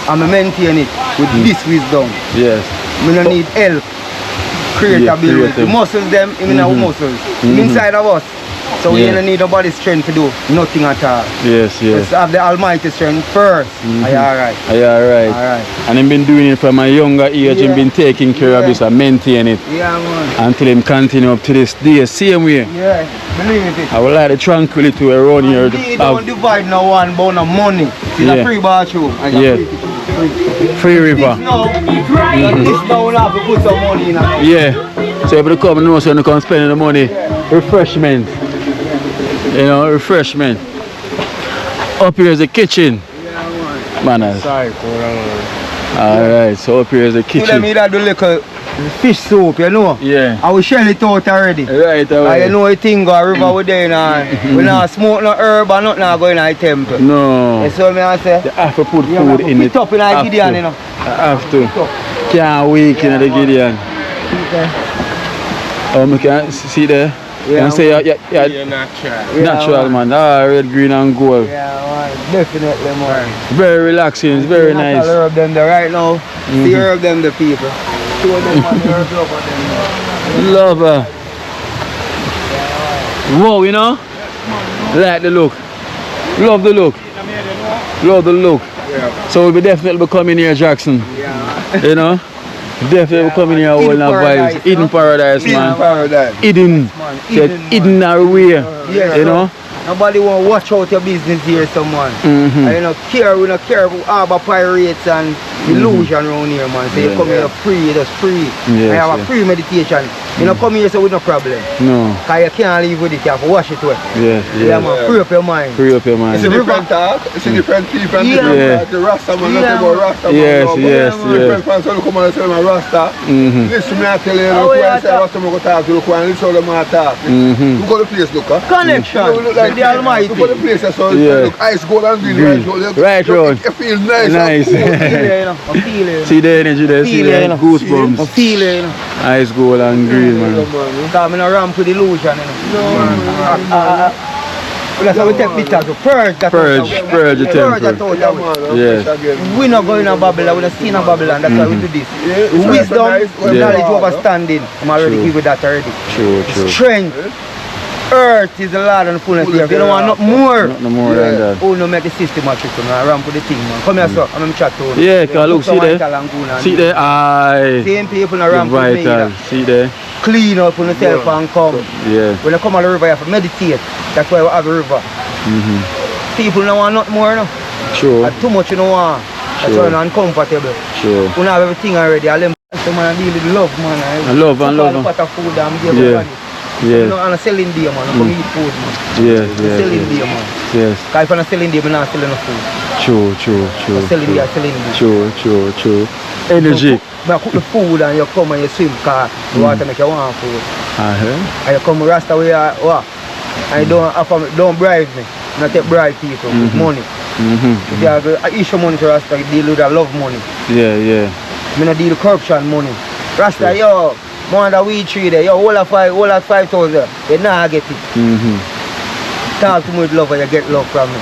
And I maintain it with this wisdom. Yes. We don't need help. Creator build the muscles them, in our muscles. Inside of us. So we don't need nobody's strength to do nothing at all. Yes. Let's have the Almighty strength first. Are you alright? Alright. And I've been doing it from a younger age and been taking care of this and maintain it. Yeah, man. Until him continue up to this day. Same way. Yeah, believe it. I would like the tranquility around here. Don't divide no one bone of money. It's a free bathroom. Free river. This now we have to put some money in it. Yeah. So if you come and know, so you can spend the money. Refreshment. You know, refreshment. Up here is the kitchen. Yeah, man. Manners. Sorry, Alright, so up here is the kitchen. Let me do little fish soup, you know. Yeah. And we shell it out already. Right away. And you know the thing go river we there now. We not smoke no herb and nothing not going in the temple. No. That's what I say. You have to put You food have to in put it. it up in the Have Gideon, to. you know. Have to. Can't weaken the Gideon. Oh, I can see there. You can say You're natural, man. Ah, red, green and gold. Yeah, man, definitely, man. Very relaxing, it's very nice. Herb them there right now. See herb them the people. Show them man, the herb love on them. Love her. Wow, you know? Like the look. Love the look. Love the look. Yeah. So we'll be definitely coming here, Jackson. Yeah. You know? Definitely coming here, all our vibes. Eden paradise, man. Paradise. Eden. Man, Eden everywhere. Yeah, You know? Nobody want to watch out your business here, someone. And you know, we don't care about harbor pirates and illusion around here, man. So you come here free, just free. Yes, I have a free meditation. You know, come here so with no problem. No. Because you can't live with it, you have to wash it away. Yes, Yeah, yes. man, free up your mind. Free up your It's mind. a different talk, it's a different people and different Yeah. talk. The Rasta man, Yeah. nothing about Rasta man. Yes, no, but yes, different fans who come and say I'm Rasta. Listen me I tell you, look when I say Rasta man go talk to look when listen how them a talk. Look how the place look, huh? Connection Look like with the Almighty. Look how the place is, so Yeah. look ice gold and green. Green. Right round. You feel nice. Nice. And cool. I feel it, you know. I feel it. See the energy there, see Feel it, the you know. I goosebumps. feel it, you know. Ice gold and green, man. Because I'm in a ramp with illusion, you know. That's how we take pictures to purge that Purge out. the Purge temple. that out. Yeah, man. Yes. We not going to Babylon, we not staying in Babylon, that's why we do this. Wisdom, knowledge, understanding. I'm already True. give you that already. True. Strength. Earth is the Lord and the fullness thereof. You don't want nothing more. No more than that. Oh, no, make the system a trick, man. Ramp with the thing, man. Come here, sir. I'm going to chat to you. Yeah, cause look, see there. See there, aye. Same people in The ramp with me. vital. See there. Clean up on yourself and come. Yeah. When you come on the river, you have to meditate. That's why we have a river. People don't want nothing more, no. Sure. Too much you don't want. That's why you're uncomfortable. Sure. You have everything already. I let man deal with love, man. And love and love. Pot of food and give Yeah. everybody. You Yes. know, I'm selling there, man. I'm eat food, man. Yes, I'm selling there, man. Yes. Because if I'm not selling there, I'm not selling no food. True. I'm selling there, selling there. True. Energy. But I cook the food and you come and you swim because the water make you want food. Uh-huh. And you come rasta way what? And you don't bribe me. Not take bribe people with money. If you have to issue money to Rasta, you deal with that love money. Yeah. I don't deal with corruption money. Rasta, yo, more than weed tree there, yo, all at 5,000, you not get it. Talk to me with love and you get love from me.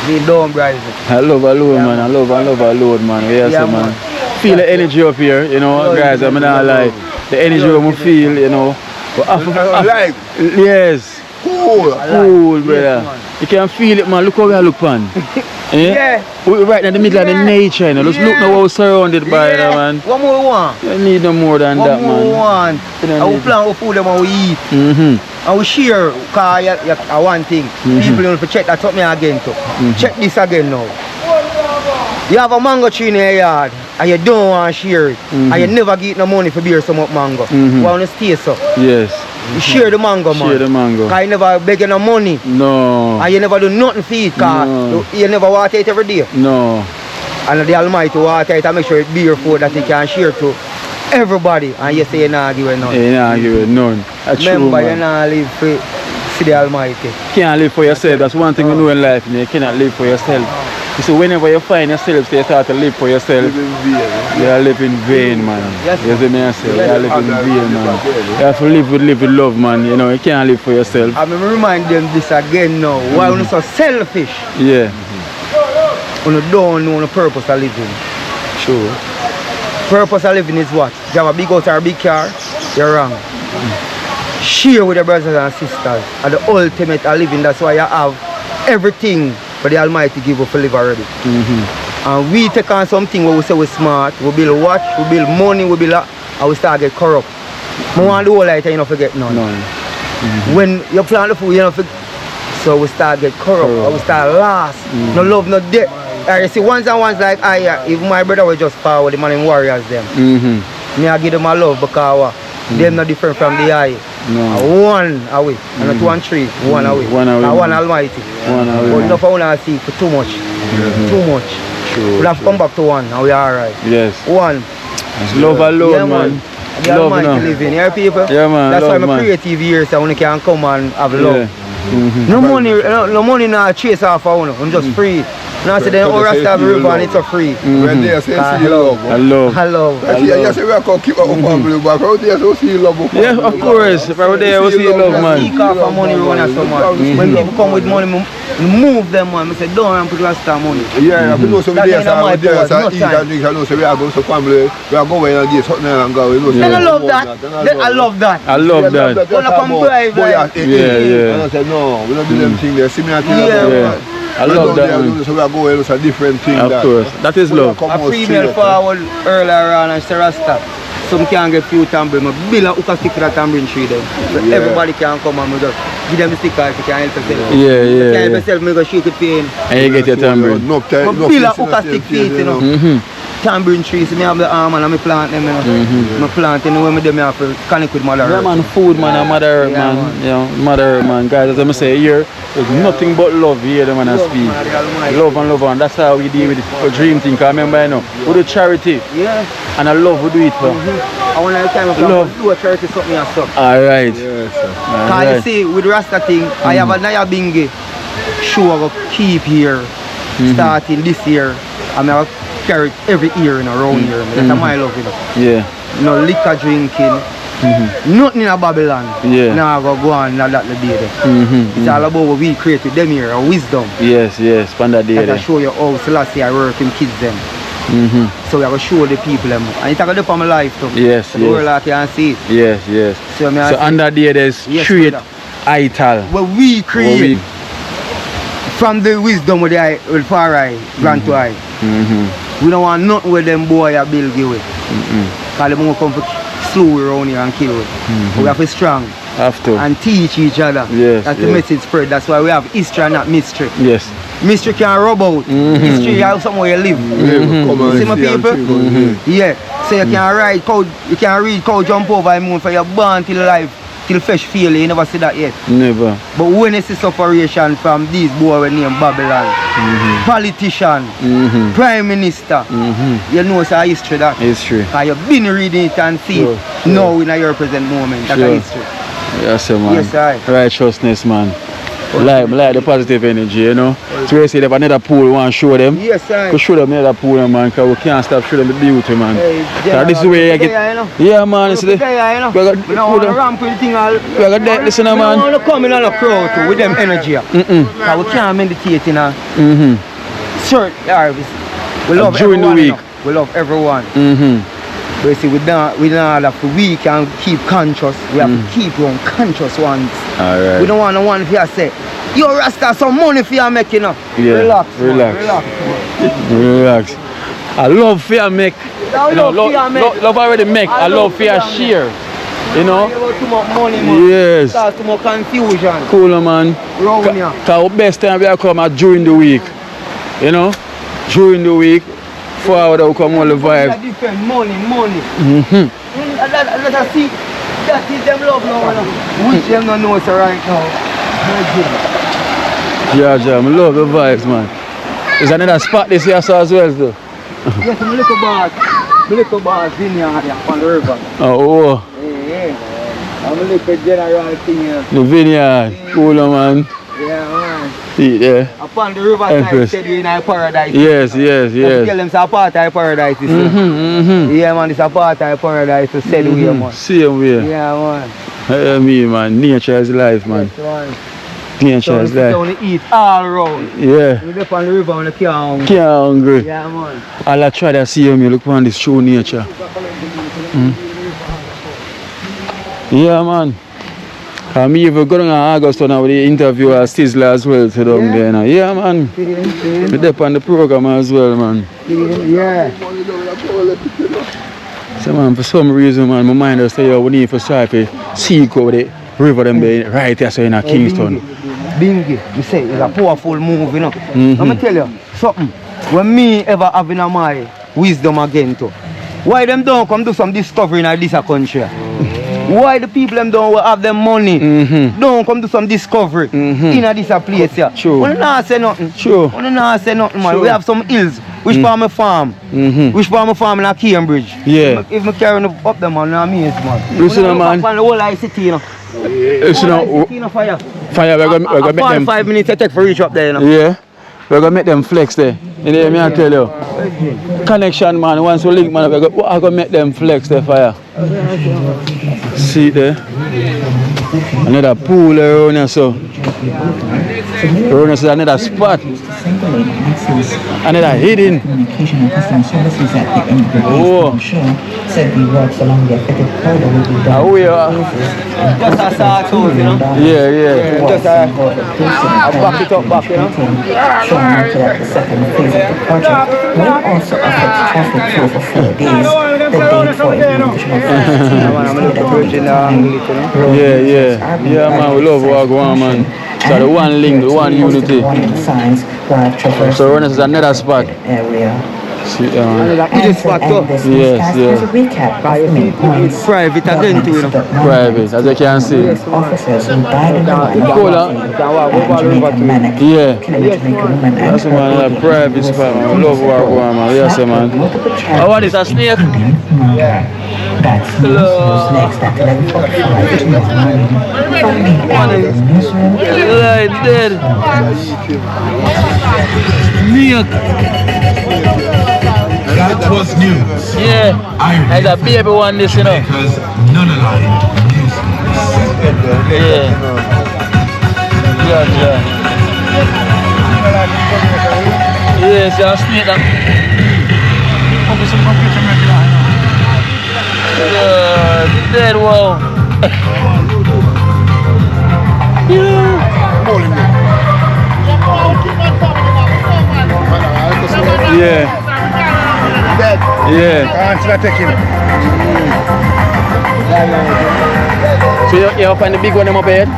Being don't bribe me. I love alone, man. I love alone, man. Yes, Yeah, man. man. Feel the energy up here, you know, guys. I'm not lie. The energy we feel, you know. Like, Yes. cool. Cool, brother. man. You can feel it, man. Look how we are looking. Yeah. We're right in the middle of the nature, you know. Just look now how we're surrounded by it, Yeah. man. What more you want? You need no more than What that, more you man. want? You don't I will need plan our food and we eat. And we share, because one thing. People don't have to check that something again too. Check this again now. You have a mango tree in your yard and you don't want to share it. And you never get no money for beer some up mango. You want to stay so. Yes. You share the mango, man. Share the mango. Because you never beg you no money. No. And you never do nothing for it, because No. you never water it every day. No. And the Almighty water it and make sure it be your food that you can share to everybody. And you say you not give it none. You not give it none. That's true, Remember, you man. not live for see the Almighty. You can't live for yourself. That's one thing we know in life. You cannot live for yourself. You see, whenever you find yourself, you start to live for yourself. You are living in vain, man. Yes, You see me I say, you are living in vain, man. You have to live with love, man. You know, you can't live for yourself. I mean, remind them this again now. Why you so selfish? Yeah, You don't know the purpose of living. sure. Purpose of living is what? You have a big house or a big car? You're wrong. Share with your brothers and sisters. And the ultimate of living, that's why you have everything for the Almighty give us to live already. And we take on something where we say we're smart, we build watch, we build money, we build and we start get corrupt. I want the whole life and you don't forget none. When you plant the food, you don't forget. So we start get corrupt, and we start lost. No love, no debt. You see, ones and ones like even my brother was just forward, the man in warriors them. Me I give them my love because them not different from the eye. No. One away, and not 1 tree, one away. One away. And one Almighty. One away. But enough I want to see for too much. Too much. Sure, We'll have to come back to one and we are alright. Yes. One. It's love alone, Yeah, man. The Love, Almighty you know. living, yeah, people? Yeah, man, That's love, why my man. creative years, so when you can come and have love. Yeah. No money now chase off of one. I'm just free. Now say then all Rasta have river and it's a free. When they say see love. I love. I love. You say we are going to keep up family, but out there so see love. Yeah, of course. If I were there, I would see love, man. Speak off of money run so much. When people come with money, move them, man. I say don't run put Rasta money. Yeah, I know some That days ain't my I powers, no eat and drink. I know say we are going to family. We are going and get something and go. Then I love that. I love that. I love that. Wanna come drive, like. Yeah. And I said no, we don't do them things there. Similar to Yeah. I love that, man. So we are going to a different thing. Of course. That is love. A female forward earlier on and say Rasta. Some can get few tambourine, but build a hook stick to that tambourine tree then. So everybody can come and just give them the sticker if you can help yourself. Yeah. If you can help yourself, make a shake it pain. And you get your tambourine. No, But build a hook stick feet, you know. Tambourine trees, me have the arm and I plant them, you know. I plant, you know, when I do, I have to connect with mother. Yeah, man, food, man, and mother Earth, man. You know, mother Earth, man. Guys, as I say here, there's nothing but love here, the man, I speak. Love and love, and that's how we deal with the dream thing. Cause remember, you know, we do charity. Yeah. And I love we do it for. I want to time Love. do a charity something and stuff. Alright. Yes, sir. Cause you see, with the Rasta thing, I have a Naya Bingi show I go keep here, starting this year. I'm going to carry it every year in around here. That's my love, you know. Yeah. No liquor drinking, nothing in a Babylon. Yeah. Now go on that the day there. It's all about what we create with them here, our wisdom. Yes, on that day That I there. show you how Selassie I work with kids them. So we are going to show the people them. And it's going to do for my life too. Yes, The world I can see it. Yes. So, me I So say, on that day there's Yes, street brother. ital. what we create from the wisdom with the eye, with far eye, grand to eye. We don't want nothing with them boy I build you with. Because they won't come for slow around here and kill with. We have to be strong Have to. and teach each other. Yes, That's the yes. message spread. That's why we have history and not mystery. Yes. Mystery can rub out. History you have somewhere you live. See my people? Yeah. So you can ride cow, you can read cow jump over the moon for your born till life, till fresh feel. You never see that yet. Never. But when you see separation from these boys named Babylon, politician, prime minister, you know it's a history that. History. Because you've been reading it and see it now in your present moment. That's a history. Yes, sir, man. Yes, sir. Righteousness, man. Like the positive energy, you know. So we say they have another pool, we want to show them. Yes, sir. To show them another pool, man, because we can't stop showing them the beauty, man. Hey, So this is where you get. Yeah, man. This is the. We don't want to ramp with thing all. We got that, listen, We don't man. want to come in on a crowd too with them energy. Because we can't meditate in a short harvest. We love during the everyone. week. You know. We love everyone. But you see, we don't have to, we can keep conscious. We have to keep on conscious ones. Alright. We don't want no one if you say, yo Rasta, some money for you making up. Yeah, Relax. relax. Man, Relax. I love fear make. I You know, love fear make. love already make. I love fear fear share. You know? Too much money, man. Yes. Cause too much confusion. Cool, man. Round here. Cause our best time we are come at during the week. You know? During the week. Forward will come all the vibe. Different money. Let us see. That is them love now, you know. Which them don't know so right now. Yeah, I love the vibes, man. There's another spot this year so as well, though. Yes, I'm little bars vineyard here on the river. Oh, Yeah. I'm a little general thing here. the vineyard. Cool, man. Yeah, man. See there. Upon the river side, Empress. said we in a paradise. Yes. Tell them it's a part of paradise. You see. Yeah, man, it's a part of paradise. So said we, man. Same way. Yeah, man. I mean, man. Nature is life, man. Yes, man. Nature is So life. we eat all around. Yeah. We live on the river on the can't. Can't hungry. Yeah, man. All I try to see me look on this true nature. Yeah, man. I'm even going on August now with the interview at Sizzler as well to them there now. Yeah, man. We're there on the program as well, man. Yeah. So, man, for some reason, man, my mind just say, yo, we need to try to seek over the river them there, right here, so in Kingston. Bingy, you say it's a powerful move, you know. Let me tell you something. When me ever having a my wisdom again too, why them don't come do some discovery in this country? Why the people them don't have them money? Don't come do some discovery in this place here. True. We not say nothing. True. We not say nothing, man. True. We have some hills. Which part of my farm? Which part of my farm in a Cambridge? Yeah. If I carry up them, man, I'm amazed, man. Listen, man. The whole I city, you know. Listen, Fire. Fire, we're gonna make them. 5 minutes I take for reach up there, you know. Yeah. We're gonna make them flex there. You know me I tell you. Connection, man. Once we link, man, we're gonna make them flex there, Fire. See there? Another pool around here, so. Around here, another spot. Another hidden. Oh. Oh, yeah. Just a start out, you know. Yeah. Just a back it up, you know. The second phase of the project will also affect traffic flow for 4 days. The date for implementation of Yeah, man, we love what go on, man. So the one link, the one unity. So when is another spot. See, This spot too. Yes. Private again too, you know. Private, as you can see. Officers who died in the line. Yeah. That's man, a private spot, man. We love what go on, man. Yes, man. Oh, what is a snake? That's next at 11:45 tomorrow morning. From Right there. Snake. That was news. Yeah. There's a baby one this, you know. Because none aligned news. Yeah. Yes, a snake that. Dead, wow. Yeah. So you find the big one up ahead? No,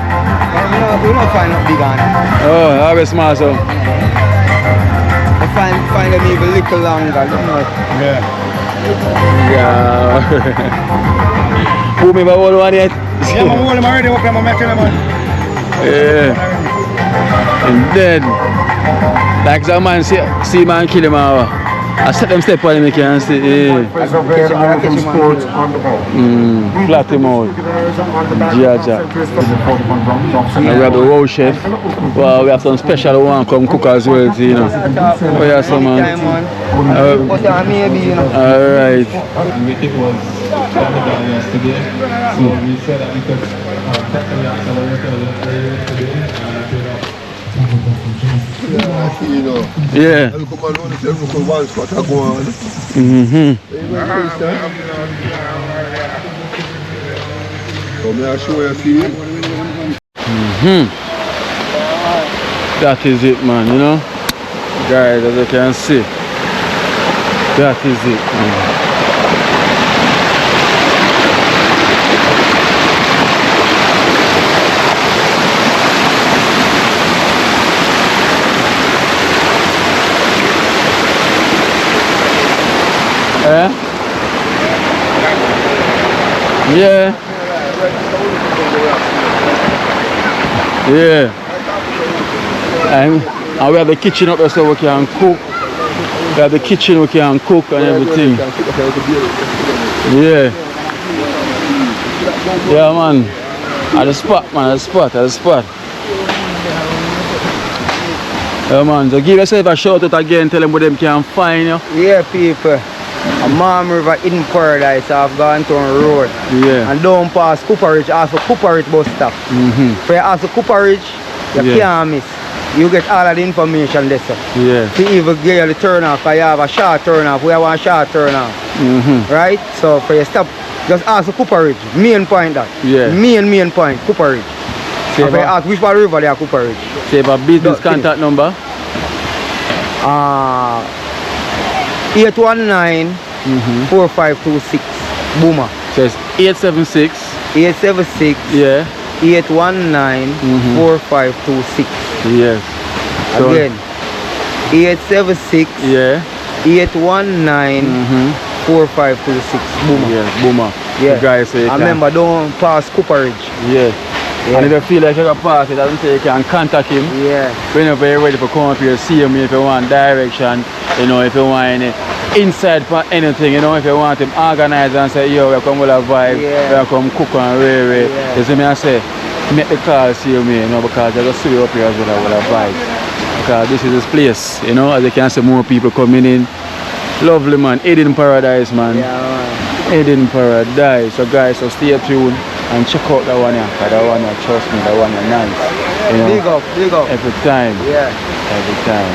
we don't find a big one. Oh, always small, so. I find them even a little longer, you know. Yeah. Who me by all one yet? Yeah, I'm holding already, I'm making them on. Yeah. And then, like some man see man kill him out. I set them step on him, you can see. Yeah. Flat him out. Yeah. And we have the road chef. Well, we have some special one come cook as well, you know. Oh, yeah, so man. Alright. It was yesterday, so we said that we could technically accelerate a little earlier today. Yeah. That is it, man, you know. Guys, as you can see. That is it, man. Yeah. And we have the kitchen up there so we can cook. We have the kitchen we can cook and everything. Yeah. Yeah, man. At the spot, man. At the spot. Yeah, man. So give yourself a shout out again. Tell them where them can find you. Yeah, people. A Mom River in Paradise, I've gone to a road. Yeah. And down past Cooperage, also Cooperage bus stop. For you also Cooperage, you can't miss. You get all of the information there, sir. Yeah. To even get you the turn off, because you have a short turn off, we have a short turn off. Right? So for you stop, just ask the Cooperage, main point that. Yeah. Main point, Cooperage. So if you ask which part of the river they are Cooperage. So you have a business contact number? 819 4526 Boomer. So it's 876. 876 Yeah. 819 4526. Yes. So, Again 876 yeah. 819 4526 Boomer. Yeah, Boomer. Yeah. The guy say I remember don't pass Cooperage. Yeah. And if you feel like you're a party, that doesn't say you can contact him. Yeah. Whenever you're ready to come up here, see him if you want direction, you know, if you want any inside for anything, you know, if you want him organized and say, yo, we come with a vibe, we come cook and rare. You see me, I say, make the call, see me, you know, because I just see you up here as well with a vibe. Because this is this place, you know, as you can see, more people coming in. Lovely, man. Eden Paradise, man. Yeah, man. Eden Paradise. So, guys, so stay tuned and check out that one here. Because that one here, trust me, that one here nice. You know, big up. Every time. Yeah. Every time.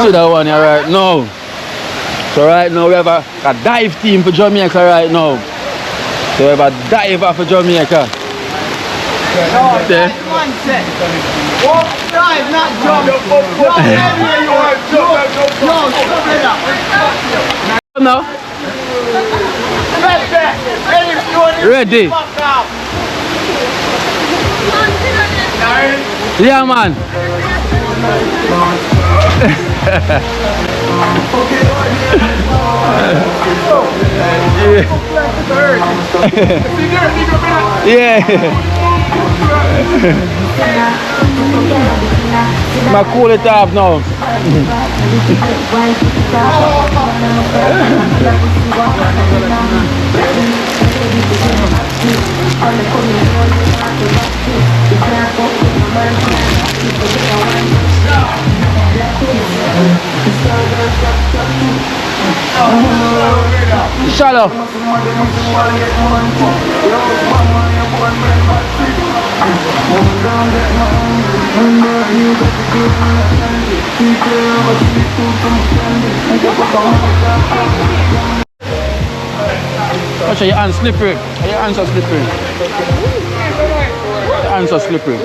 See that one here right now. So, right now, we have a dive team for Jamaica right now. So, we have a diver for Jamaica. There. Walk, dive, not jump. No. Ready? Yeah, man. Yeah. I cool it off now. Shallow. Watch your hands slippery. Your hands are slippery. Your hands are slippery.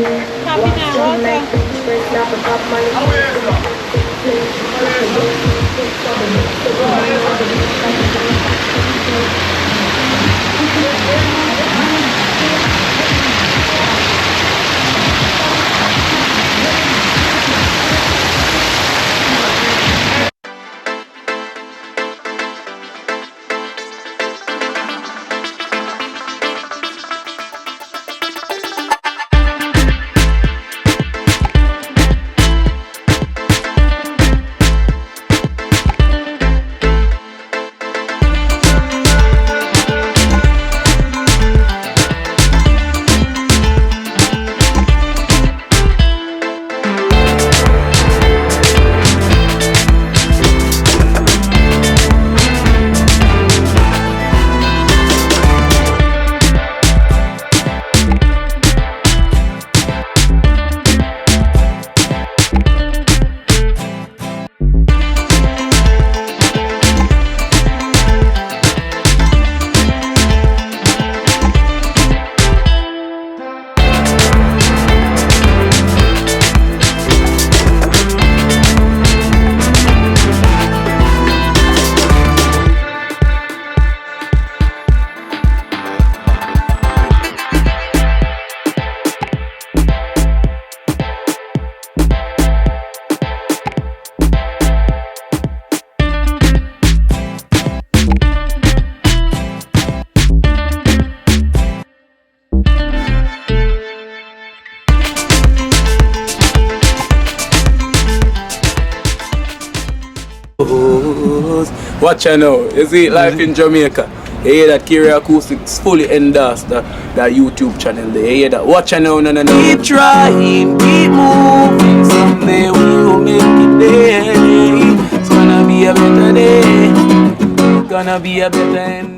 Watch out now, you see life in Jamaica. You hear that Kiri Acoustics fully endorsed that YouTube channel there. You hear that? Watch out now, no. Keep trying, keep moving. Someday we will make it there. It's gonna be a better day. It's gonna be a better end.